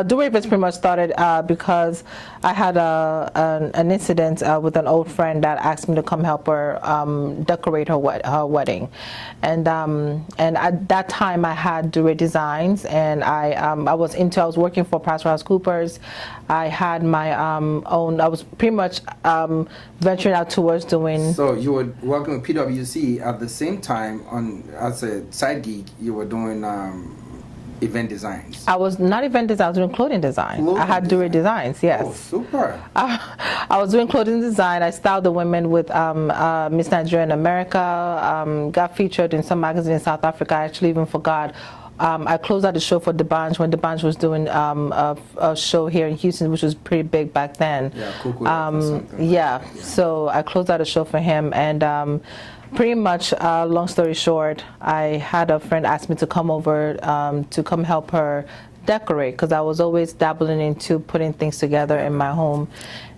Dure events pretty much started because I had an incident with an old friend that asked me to come help her decorate her wedding, and at that time I had Dure Designs, and I was working for PricewaterhouseCoopers. I had my own. I was pretty much venturing out towards doing. So you were working with PwC at the same time as a side gig. You were doing event designs. I was not event design. I was doing clothing design. I had Dure Designs. Yes. Oh, super. I was doing clothing design. I styled the women with Miss Nigeria in America. Got featured in some magazine in South Africa. I actually even forgot. I closed out the show for DeBange when DeBange was doing a show here in Houston, which was pretty big back then. Yeah, so I closed out a show for him, and pretty much, long story short, I had a friend ask me to come over to come help her decorate, because I was always dabbling into putting things together in my home.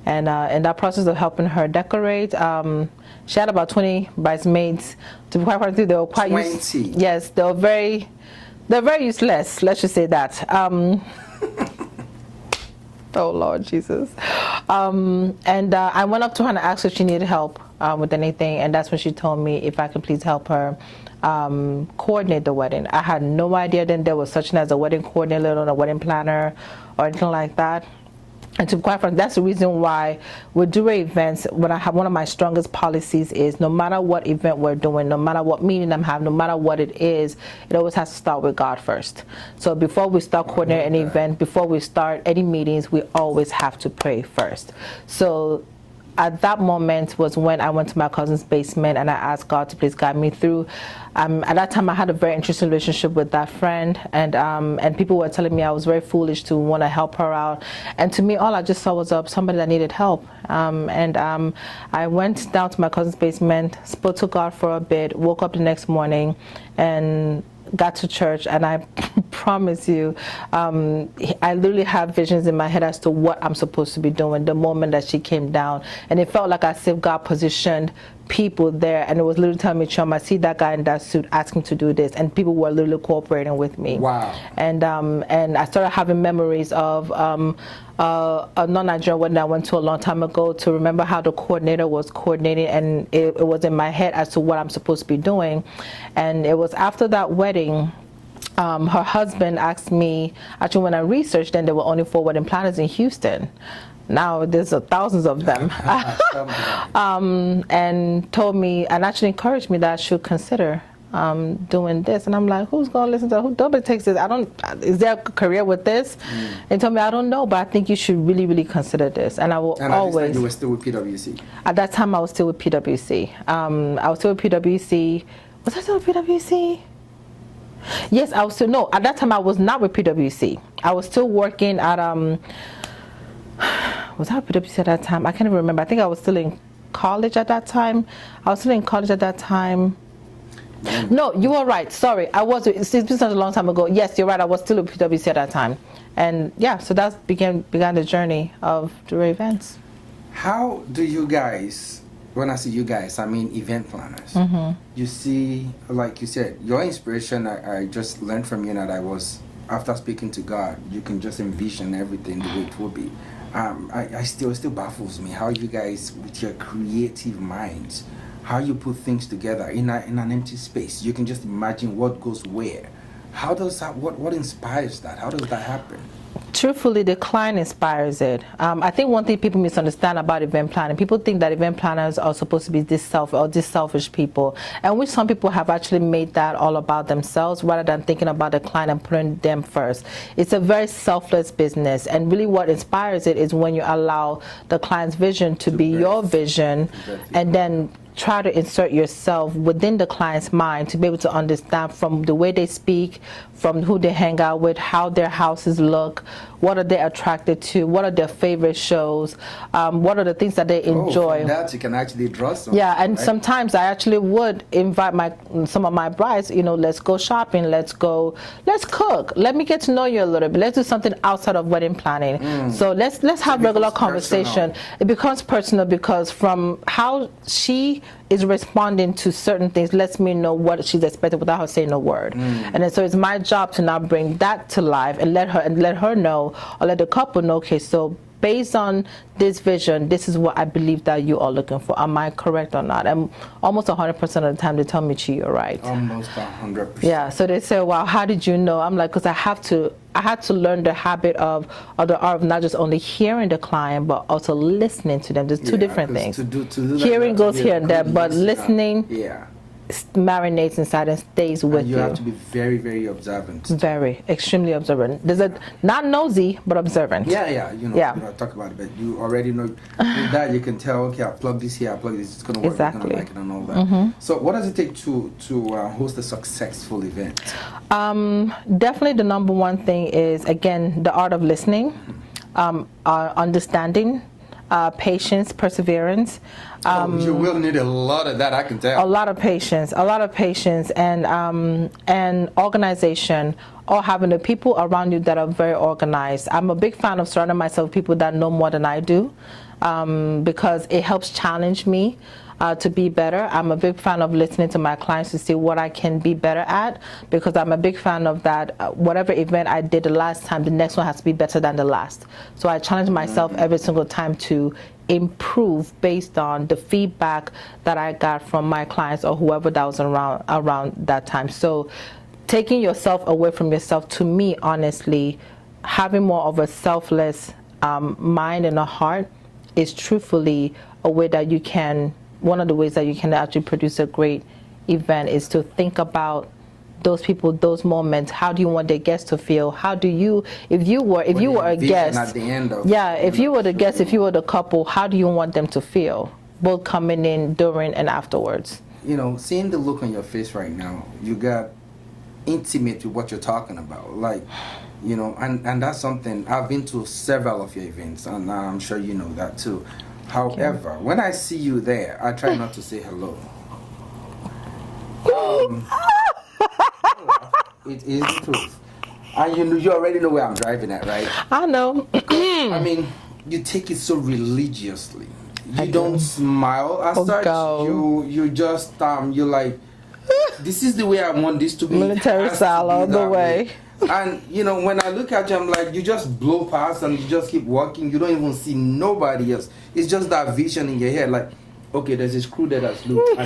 And in that process of helping her decorate, she had about 20 bridesmaids. To be quite frank, they were quite 20. Yes, they're very useless. Let's just say that. Oh Lord Jesus. And I went up to her and asked if she needed help with anything, and that's when she told me if I could please help her coordinate the wedding. I had no idea then there was such thing as a wedding coordinator or a wedding planner or anything like that. And to be quite frank, that's the reason why with Dure events, when I have one of my strongest policies is no matter what event we're doing, no matter what meeting I'm having, no matter what it is, it always has to start with God first. So before we start coordinating any event, before we start any meetings, we always have to pray first. So at that moment was when I went to my cousin's basement and I asked God to please guide me through. At that time, I had a very interesting relationship with that friend, and people were telling me I was very foolish to want to help her out. And to me, all I just saw was somebody that needed help. I went down to my cousin's basement, spoke to God for a bit, woke up the next morning, and got to church, and I promise you, I literally have visions in my head as to what I'm supposed to be doing the moment that she came down, and it felt like as if God positioned people there, and it was literally telling me, Chioma, see that guy in that suit, ask him to do this, and people were literally cooperating with me. Wow. And I started having memories of a non-Nigerian wedding I went to a long time ago, to remember how the coordinator was coordinating, and it was in my head as to what I'm supposed to be doing. And it was after that wedding, her husband asked me, actually when I researched, then there were only 4 wedding planners in Houston. Now there's thousands of them. And told me, and actually encouraged me that I should consider doing this. And I'm like, who's going to listen to who? Nobody takes this. Is there a career with this? And told me, I don't know, but I think you should really, really consider this. And I will always. And you were still with PwC? At that time, I was still with PwC. I was still with PwC. Was I still with PwC? Yes, I was still. No, at that time, I was not with PwC. I was still working at. Was I with PwC at that time? I can't even remember. I think I was still in college at that time. No, you were right. Sorry, I was. It's been such a long time ago. Yes, you're right. I was still with PwC at that time, and yeah, so that began the journey of Dure Events. How do you guys? When I say you guys, I mean event planners. You see, like you said, your inspiration. I just learned from you that after speaking to God, you can just envision everything the way it will be. It still baffles me how you guys, with your creative minds, how you put things together in an empty space. You can just imagine what goes where. How does that? What inspires that? How does that happen? Truthfully, the client inspires it. I think one thing people misunderstand about event planning, people think that event planners are supposed to be this selfish people, and which some people have actually made that all about themselves rather than thinking about the client and putting them first. It's a very selfless business, and really what inspires it is when you allow the client's vision to be your vision, and then try to insert yourself within the client's mind to be able to understand from the way they speak, from who they hang out with, how their houses look, what are they attracted to, what are their favorite shows, what are the things that they enjoy. From that you can actually draw some. Yeah, and right? Sometimes I actually would invite some of my brides, let's go shopping, let's cook, let me get to know you a little bit, let's do something outside of wedding planning. So let's have regular conversation. It becomes personal because from how she is responding to certain things lets me know what she's expecting without her saying a word. And then so it's my job to now bring that to life and let her know, or let the couple know, okay, so based on this vision, this is what I believe that you are looking for. Am I correct or not? And almost 100% of the time they tell me, Chi, you're right. Almost 100%. Yeah, so they say, wow, how did you know? I'm like, because I had to learn the habit of the art of not just only hearing the client, but also listening to them. There's two different things. To do Hearing goes here and there, but listening marinates inside and stays with you. You have to be very, very observant. Very, extremely observant. There's not nosy, but observant. Yeah. You talk about it, but you already know. With that, you can tell, okay, I'll plug this here, I'll plug this, it's going to work, exactly. You're going to like it and all that. So what does it take to host a successful event? Definitely the number one thing is, again, the art of listening, understanding, patience, perseverance. You will need a lot of that, I can tell. A lot of patience, and organization, or having the people around you that are very organized. I'm a big fan of surrounding myself with people that know more than I do, because it helps challenge me to be better. I'm a big fan of listening to my clients to see what I can be better at, because I'm a big fan of that. Whatever event I did the last time, the next one has to be better than the last. So I challenge myself every single time to improve based on the feedback that I got from my clients or whoever that was around that time. So taking yourself away from yourself, to me, honestly, having more of a selfless mind and a heart is truthfully a way that you can, one of the ways that you can actually produce a great event is to think about those people, those moments. How do you want the guests to feel? How do you, if you were a guest, at the end of, if you were the guest, if you were the couple, how do you want them to feel, both coming in, during, and afterwards? Seeing the look on your face right now, you got intimate with what you're talking about, like, and that's something. I've been to several of your events, and I'm sure you know that too. However, when I see you there, I try not to say hello. It is the truth. And you already know where I'm driving at, right? I know. I mean, you take it so religiously. You don't smile as such. You just you're like, this is the way I want this to be. Military style all the way. And when I look at you, I'm like, you just blow past and you just keep walking. You don't even see nobody else. It's just that vision in your head, like, okay, there's this crew there that's looped.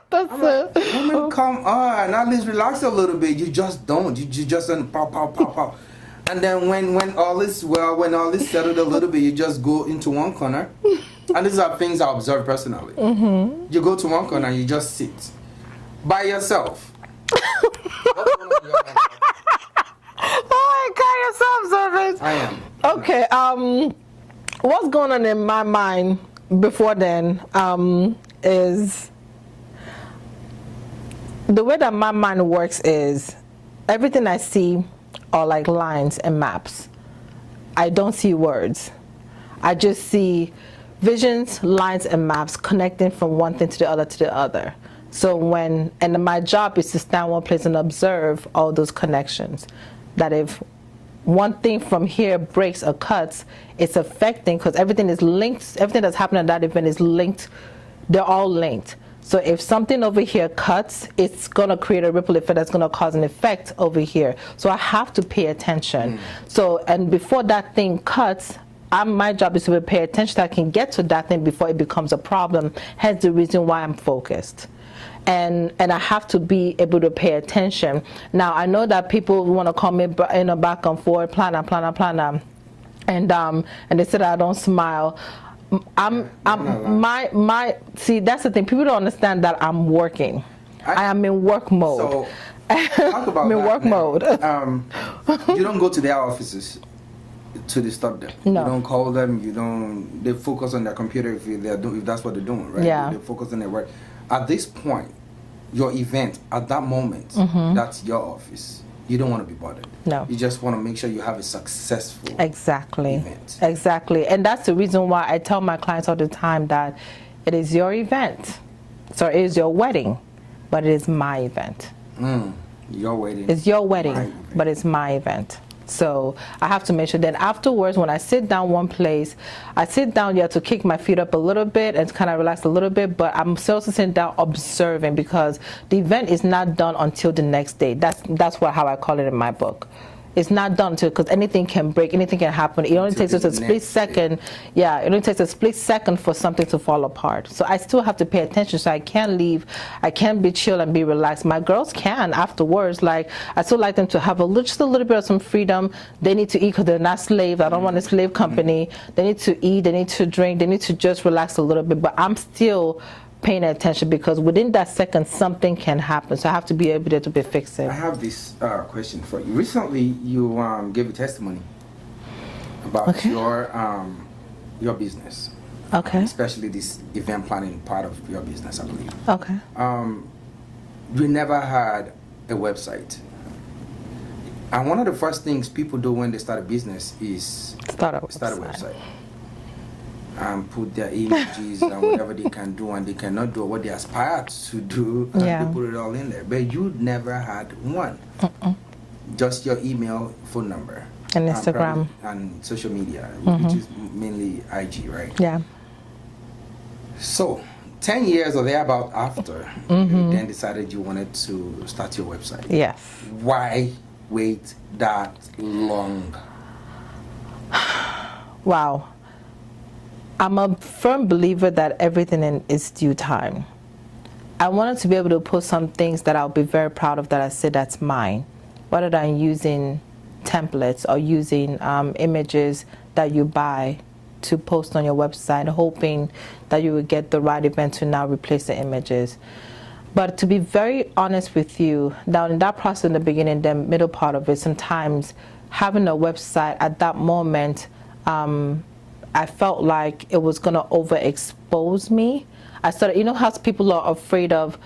That's it. Woman, come on, at least relax a little bit. You just don't. You just don't pop. And then when all is settled a little bit, you just go into one corner. And these are things I observe personally. You go to one corner and you just sit. by yourself. What's going on in your mind? Oh my God, you're so observant. I am. Okay. What's going on in my mind before then is the way that my mind works is everything I see are like lines and maps. I don't see words. I just see visions, lines, and maps connecting from one thing to the other to the other. So and my job is to stand one place and observe all those connections. That if one thing from here breaks or cuts, it's affecting, because everything is linked, everything that's happening at that event is linked, they're all linked. So if something over here cuts, it's going to create a ripple effect that's going to cause an effect over here. So I have to pay attention. So, and before that thing cuts, my job is to pay attention so I can get to that thing before it becomes a problem. Hence the reason why I'm focused. And I have to be able to pay attention. Now I know that people want to call me in a back and forth, planner, and they said I don't smile. See, that's the thing. People don't understand that I'm working. I am in work mode. So talk about I'm in work mode. You don't go to their offices to disturb them. No. You don't call them. You don't. They focus on their computer if that's what they're doing, right? Yeah. They focus on their work. At this point, your event at that moment, that's your office. You don't want to be bothered. No. You just want to make sure you have a successful event. Exactly. And that's the reason why I tell my clients all the time that it is your event. So it is your wedding, but it is my event. Your wedding. It's your wedding, but it's my event. So I have to make sure that afterwards, when I sit down one place, I sit down to kick my feet up a little bit and kind of relax a little bit, but I'm still sitting down observing, because the event is not done until the next day. That's how I call it in my book. It's not done until, because anything can break, anything can happen. It only takes us a split second. Yeah, it only takes a split second for something to fall apart. So I still have to pay attention. So I can't leave. I can't be chill and be relaxed. My girls can afterwards. Like, I still like them to have just a little bit of some freedom. They need to eat because they're not slaves. I don't want a slave company. They need to eat. They need to drink. They need to just relax a little bit. But I'm still paying attention, because within that second something can happen, so I have to be able to be fixed. I have this question for you. Recently, you gave a testimony about your business. Okay. Especially this event planning part of your business, I believe. Okay. You never had a website, and one of the first things people do when they start a business is start a website. Put their images and whatever they can do, and they cannot do what they aspire to do, and they put it all in there. But you never had one. Just your email, phone number, and Instagram, and social media, which is mainly IG, right? Yeah. So 10 years or thereabout after, you then decided you wanted to start your website. Yes. Why wait that long? Wow. I'm a firm believer that everything in its due time. I wanted to be able to put some things that I'll be very proud of, that I say that's mine, rather than using templates or using images that you buy to post on your website, hoping that you will get the right event to now replace the images. But to be very honest with you, down in that process in the beginning, the middle part of it, sometimes having a website at that moment, I felt like it was going to overexpose me. I started, you know how people are afraid of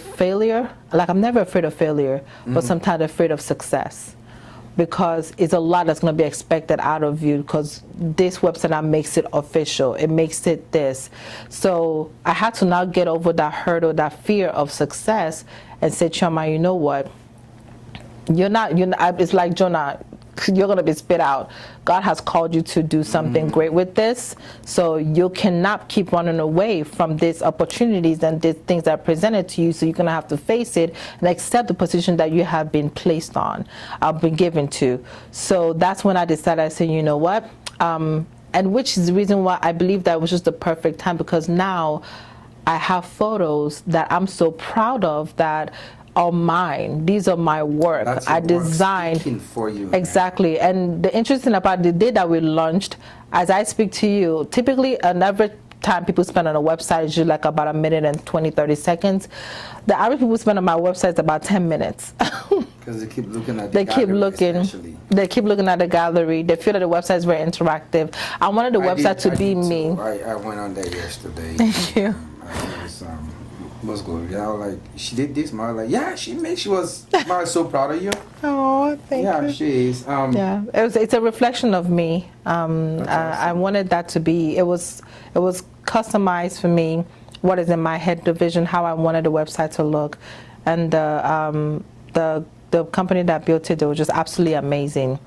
failure? Like, I'm never afraid of failure, but sometimes afraid of success, because it's a lot that's going to be expected out of you, because this website now makes it official. It makes it this. So I had to now get over that hurdle, that fear of success, and say, Chioma, you know what? You're not, it's like Jonah, you're going to be spit out. God has called you to do something great with this, so you cannot keep running away from these opportunities and these things that are presented to you. So you're going to have to face it and accept the position that you have been placed on, been given to. So that's when I decided, I said, you know what? And which is the reason why I believe that was just the perfect time, because now I have photos that I'm so proud of that are mine. These are my work. I designed for you. Exactly. And the interesting about the day that we launched, as I speak to you, typically an average time people spend on a website is usually like about 1 minute and 30 seconds. The average people spend on my website is about 10 minutes. Because they keep looking at the They keep looking. especially. They keep looking at the gallery. They feel that the website is very interactive. I wanted the website to be me. I went on there yesterday. Thank you. It was good. I was like, she did this. I was like, yeah, she was so proud of you. Oh, thank you. Yeah, she is. Yeah, it's a reflection of me. I wanted that to be. It was customized for me. What is in my head, the vision, how I wanted the website to look, and the company that built it, they were just absolutely amazing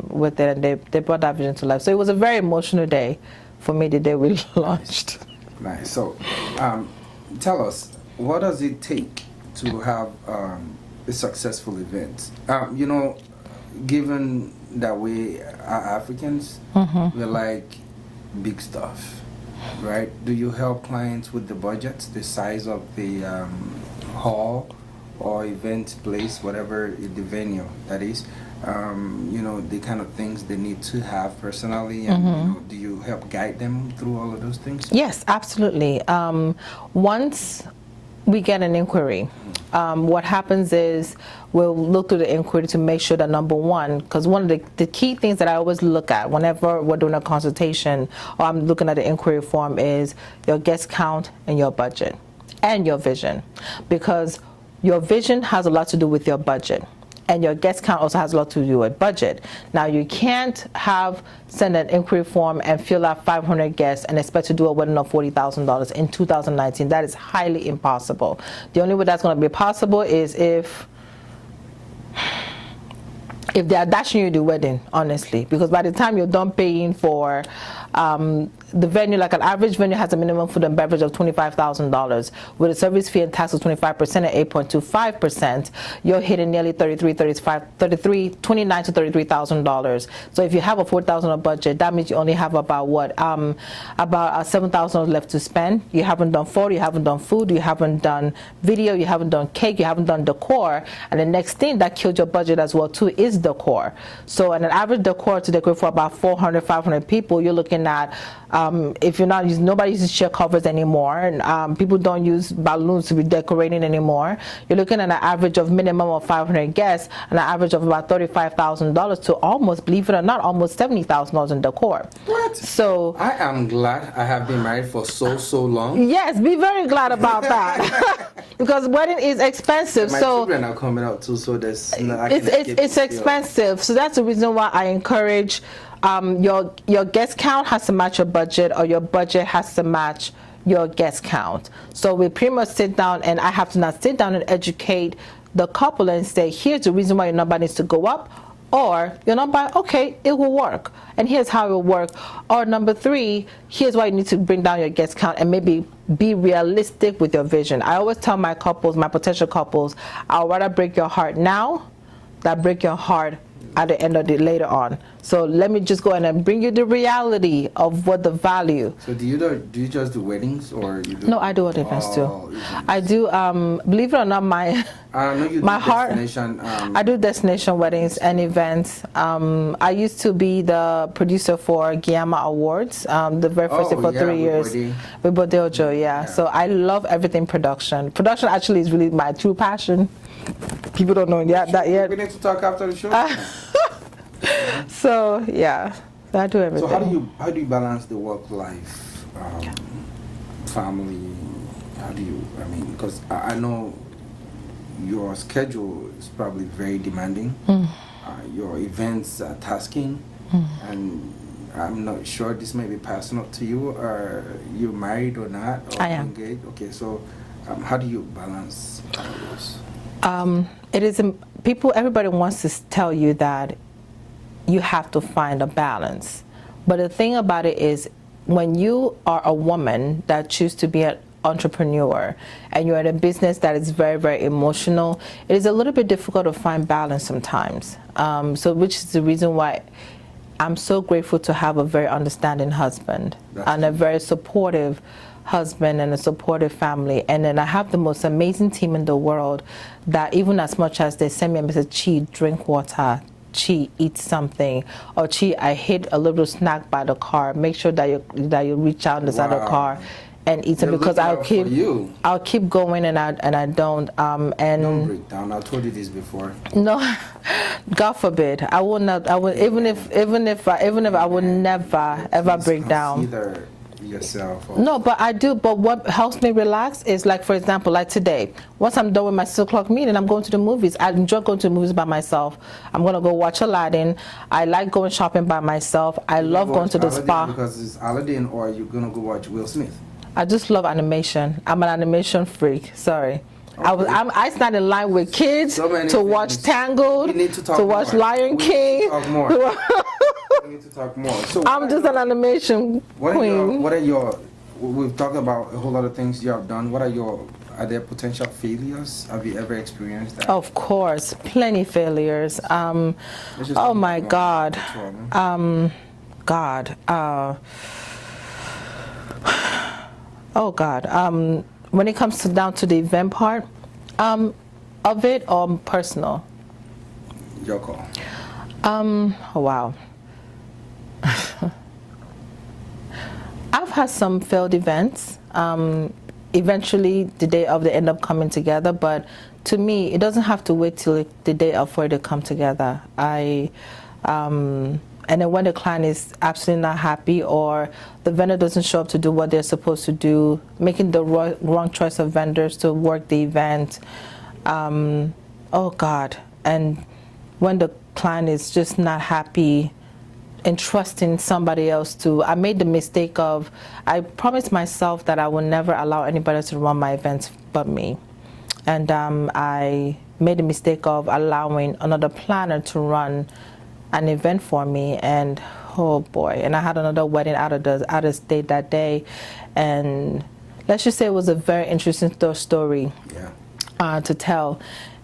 with it, and they brought that vision to life. So it was a very emotional day for me the day we launched. Nice. So, tell us, what does it take to have a successful event? Given that we are Africans, we like big stuff, right? Do you help clients with the budgets, the size of the hall or event place, whatever the venue that is? The kind of things they need to have personally, and do you help guide them through all of those things? Yes, absolutely. Once we get an inquiry, what happens is we'll look through the inquiry to make sure that, number one, because one of the key things that I always look at whenever we're doing a consultation or I'm looking at the inquiry form is your guest count and your budget and your vision, because your vision has a lot to do with your budget. And your guest count also has a lot to do with budget. Now, you can't send an inquiry form and fill out 500 guests and expect to do a wedding of $40,000 in 2019. That is highly impossible. The only way that's going to be possible is if they are dashing you the wedding, honestly, because by the time you're done paying for the venue, like an average venue has a minimum food and beverage of $25,000 with a service fee and tax of 25% at 8.25%, you're hitting nearly $29,000 to $33,000. So if you have a $4,000 budget, that means you only have about $7,000 left to spend. You haven't done photo, you haven't done food, you haven't done video, you haven't done cake, you haven't done decor, and the next thing that killed your budget as well too is decor. So an average decor to decorate for about 400, 500 people, you're looking at, if you're not using, nobody uses chair covers anymore, and people don't use balloons to be decorating anymore. You're looking at an average of minimum of 500 guests and an average of about $35,000 to almost, believe it or not, almost $70,000 in decor. What? So I am glad I have been married for so long. Yes, be very glad about that. Because wedding is expensive. My so children are coming out too, so there's it's expensive. So that's the reason why I encourage your guest count has to match your budget, or your budget has to match your guest count. So we pretty much sit down, and I have to now sit down and educate the couple and say, here's the reason why your number needs to go up, or your number, okay, it will work, and here's how it will work. Or number three, here's why you need to bring down your guest count and maybe be realistic with your vision. I always tell my couples, my potential couples, I'd rather break your heart now than break your heart at the end of the later on. So let me just go in and bring you the reality of what the value. So do you just do weddings, or you do? No, I do other events too. I do, believe it or not, my heart. I do destination weddings and events. I used to be the producer for Chioma Awards, the very first year for 3 years. With Bodeojo, yeah. So I love everything production. Production actually is really my true passion. People don't know that yet. We need to talk after the show. So yeah, so I do everything. So how do you balance the work life, family? How do you? I mean, because I know your schedule is probably very demanding. Your events are tasking, and I'm not sure this may be personal to you. Are you married or not? Or I am engaged? Okay, so how do you balance all those? It is everybody wants to tell you that you have to find a balance, but the thing about it is, when you are a woman that chooses to be an entrepreneur and you're in a business that is very, very emotional, it is a little bit difficult to find balance sometimes. So which is the reason why I'm so grateful to have a very understanding husband and a very supportive husband and a supportive family. And then I have the most amazing team in the world that even as much as they send me a message, Chi, drink water, Chi, eat something, or Chi, I hid a little snack by the car. Make sure that you reach out inside the car and eat them, because I'll keep going and I don't don't break down. I told you this before. No, God forbid. I will not. I would even if I would never ever break down. Yourself. No, but I do. But what helps me relax is, like, for example, like today. Once I'm done with my 6 o'clock meeting, I'm going to the movies. I enjoy going to the movies by myself. I'm gonna go watch Aladdin. I like going shopping by myself. I love going to the spa. Because it's Aladdin, or you're gonna go watch Will Smith? I just love animation. I'm an animation freak. Sorry. Okay. I stand in line with kids to watch Tangled, to watch Lion King. We need to talk more. So I'm just an animation queen. What are your? We've talked about a whole lot of things you have done. Are there potential failures? Have you ever experienced that? Of course, plenty failures. Oh my God. Oh God. When it comes down to the event part of it, or personal? Your call. Oh wow. I've had some failed events. Eventually, the day of they end up coming together. But to me, it doesn't have to wait till the day of for it to come together. And then when the client is absolutely not happy, or the vendor doesn't show up to do what they're supposed to do, making the wrong choice of vendors to work the event. Oh God. And when the client is just not happy, entrusting somebody else to, I made the mistake of, I promised myself that I would never allow anybody to run my events but me. And I made the mistake of allowing another planner to run an event for me, and oh boy, and I had another wedding out of state that day, and let's just say it was a very interesting story to tell.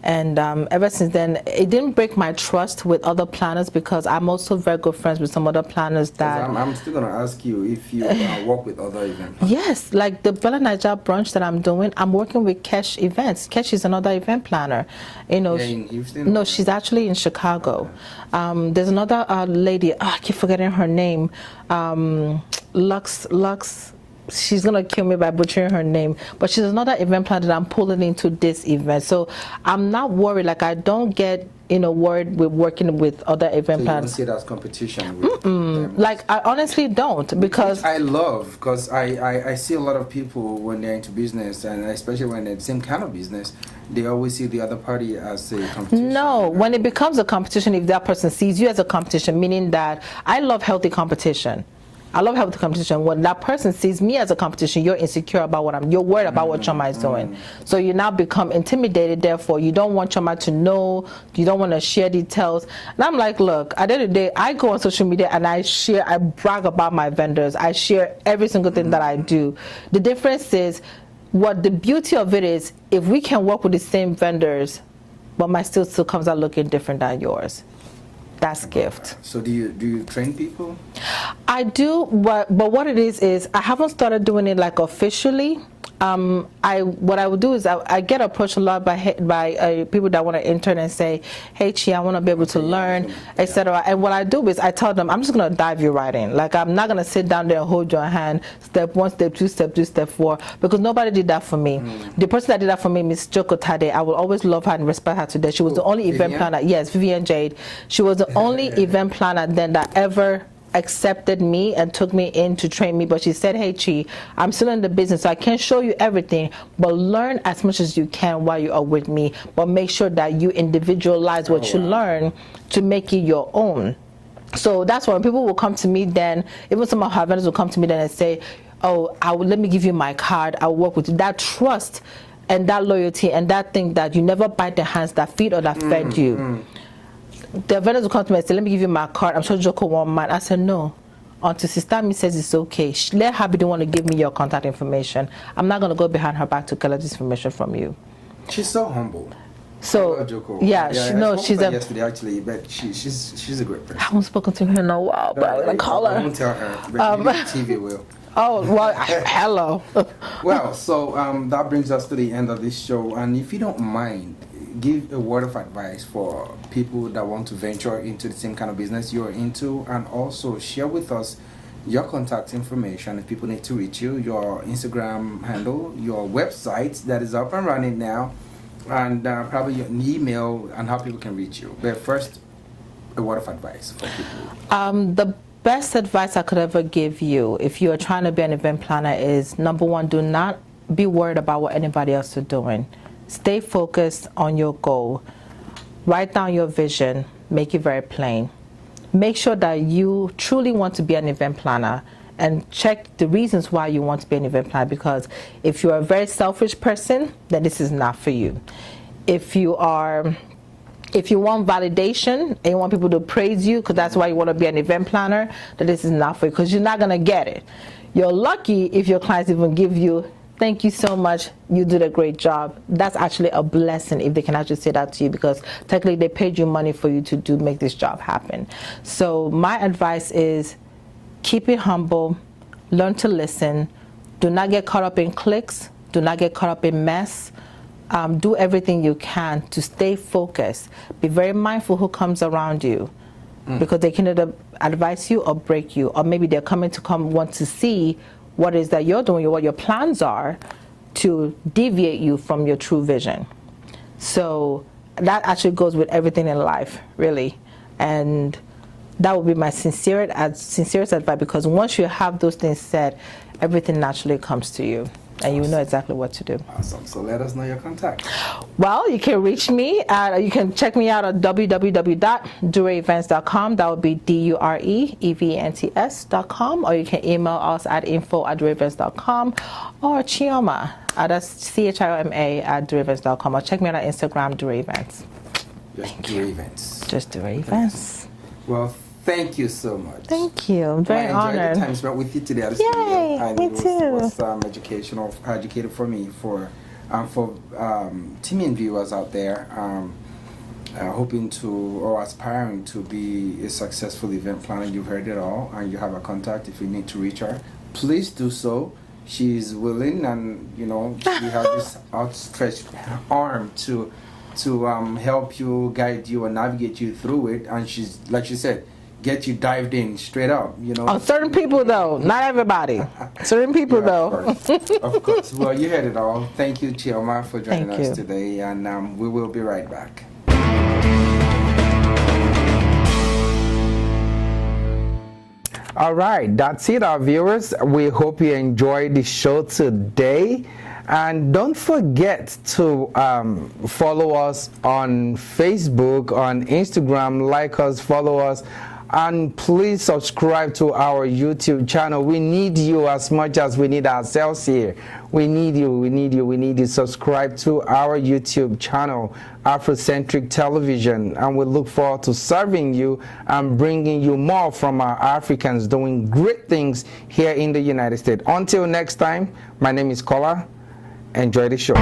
And ever since then, it didn't break my trust with other planners, because I'm also very good friends with some other planners that... I'm still going to ask you if you work with other event planners. Yes, like the Bella Niger brunch that I'm doing, I'm working with Kesh Events. Kesh is another event planner. You know, in Houston? No, she's actually in Chicago. There's another lady, I keep forgetting her name, Lux. She's gonna kill me by butchering her name, but she's another event planner that I'm pulling into this event. So I'm not worried. Like, I don't get worried with working with other event planners. You don't see it as competition with them? Like, I honestly don't, because which I love, because I see a lot of people when they're into business, and especially when they're the same kind of business, they always see the other party as a competition. No, when it becomes a competition, if that person sees you as a competition, meaning that I love healthy competition. I love healthy competition. When that person sees me as a competition, you're insecure about you're worried about what Chioma is doing. So you now become intimidated, therefore you don't want Chioma to know, you don't want to share details. And I'm like, look, at the end of the day, I go on social media and I brag about my vendors. I share every single thing that I do. The difference is, what the beauty of it is, if we can work with the same vendors, but my still comes out looking different than yours. That's gift. So do you train people? I do, but what it is I haven't started doing it like officially. What I would do is I get approached a lot by people that want to intern and say, hey Chi, I want to be able to learn, etc. And what I do is I tell them, I'm just going to dive you right in. Like, I'm not going to sit down there and hold your hand, step 1, step 2, step 3, step 4, because nobody did that for me. The person that did that for me, Miss Joko Tade, I will always love her and respect her today. She was the only event planner. Yes, Vivian Jade. She was the only event planner then that ever accepted me and took me in to train me. But she said, hey Chi, I'm still in the business, so I can't show you everything, but learn as much as you can while you are with me, but make sure that you individualize what you learn to make it your own. So that's why when people will come to me, then even some of our vendors will come to me then and say, oh, let me give you my card, I'll work with you. That trust and that loyalty and that thing that you never bite the hands that feed or that fed you. The vendors will come to me and say, let me give you my card, I'm sure Joko won't mind. I said, no. Until Sister Me says it's okay, let her be the one to give me your contact information. I'm not going to go behind her back to collect this information from you. She's so humble. So, yeah, she's a... yesterday, actually, but she's a great person. I haven't spoken to her in a while, but I'm going to call her. I won't tell her, but TV will. Oh, well, hello. Well, so that brings us to the end of this show, and if you don't mind, give a word of advice for people that want to venture into the same kind of business you're into, and also share with us your contact information if people need to reach you, your Instagram handle, your website that is up and running now, and probably your email and how people can reach you. But first, a word of advice for people. The best advice I could ever give you if you are trying to be an event planner is, number one, do not be worried about what anybody else is doing. Stay focused on your goal. Write down your vision. Make it very plain. Make sure that you truly want to be an event planner, and check the reasons why you want to be an event planner, because if you're a very selfish person, then this is not for you. If you want validation and you want people to praise you because that's why you want to be an event planner, then this is not for you, because you're not going to get it. You're lucky if your clients even give you, thank you so much, you did a great job. That's actually a blessing if they can actually say that to you, because technically they paid you money for you to make this job happen. So my advice is, keep it humble, learn to listen, do not get caught up in clicks, do not get caught up in mess. Do everything you can to stay focused. Be very mindful who comes around you, because they can either advise you or break you, or maybe they're coming to want to see what it is that you're doing, or what your plans are to deviate you from your true vision. So that actually goes with everything in life, really. And that would be my sincerest advice, because once you have those things said, everything naturally comes to you, and you know exactly what to do. Awesome. So let us know your contact. Well, you can reach me you can check me out at www.dureevents.com. That would be DUREEVENTS.com, or you can email us at info@dureevents.com, or Chioma, that's CHIOMA @dureevents.com, or check me out on Instagram, Dure Events. Just Dure Events. Just Dure Events. Well, thank you so much. Thank you. I'm very I enjoyed honored. the time spent with you today at the Yay, studio. And me it was educative for me, for Timian viewers out there hoping to or aspiring to be a successful event planner. You've heard it all, and you have a contact if you need to reach her. Please do so. She's willing, and we have this outstretched arm to help you, guide you, and navigate you through it. And she's, like she said, get you dived in straight up. Oh, certain people though, not everybody. Certain people though. Of course. Well, you heard it all. Thank you, Chioma, for joining us today, and we will be right back. All right, that's it, our viewers. We hope you enjoyed the show today. And don't forget to follow us on Facebook, on Instagram, like us, follow us, and please subscribe to our YouTube channel. We need you as much as we need ourselves here. We need you, we need you, we need you. Subscribe to our YouTube channel, Afrocentric Television, and we look forward to serving you and bringing you more from our Africans doing great things here in the United States. Until next time, my name is Kola. Enjoy the show.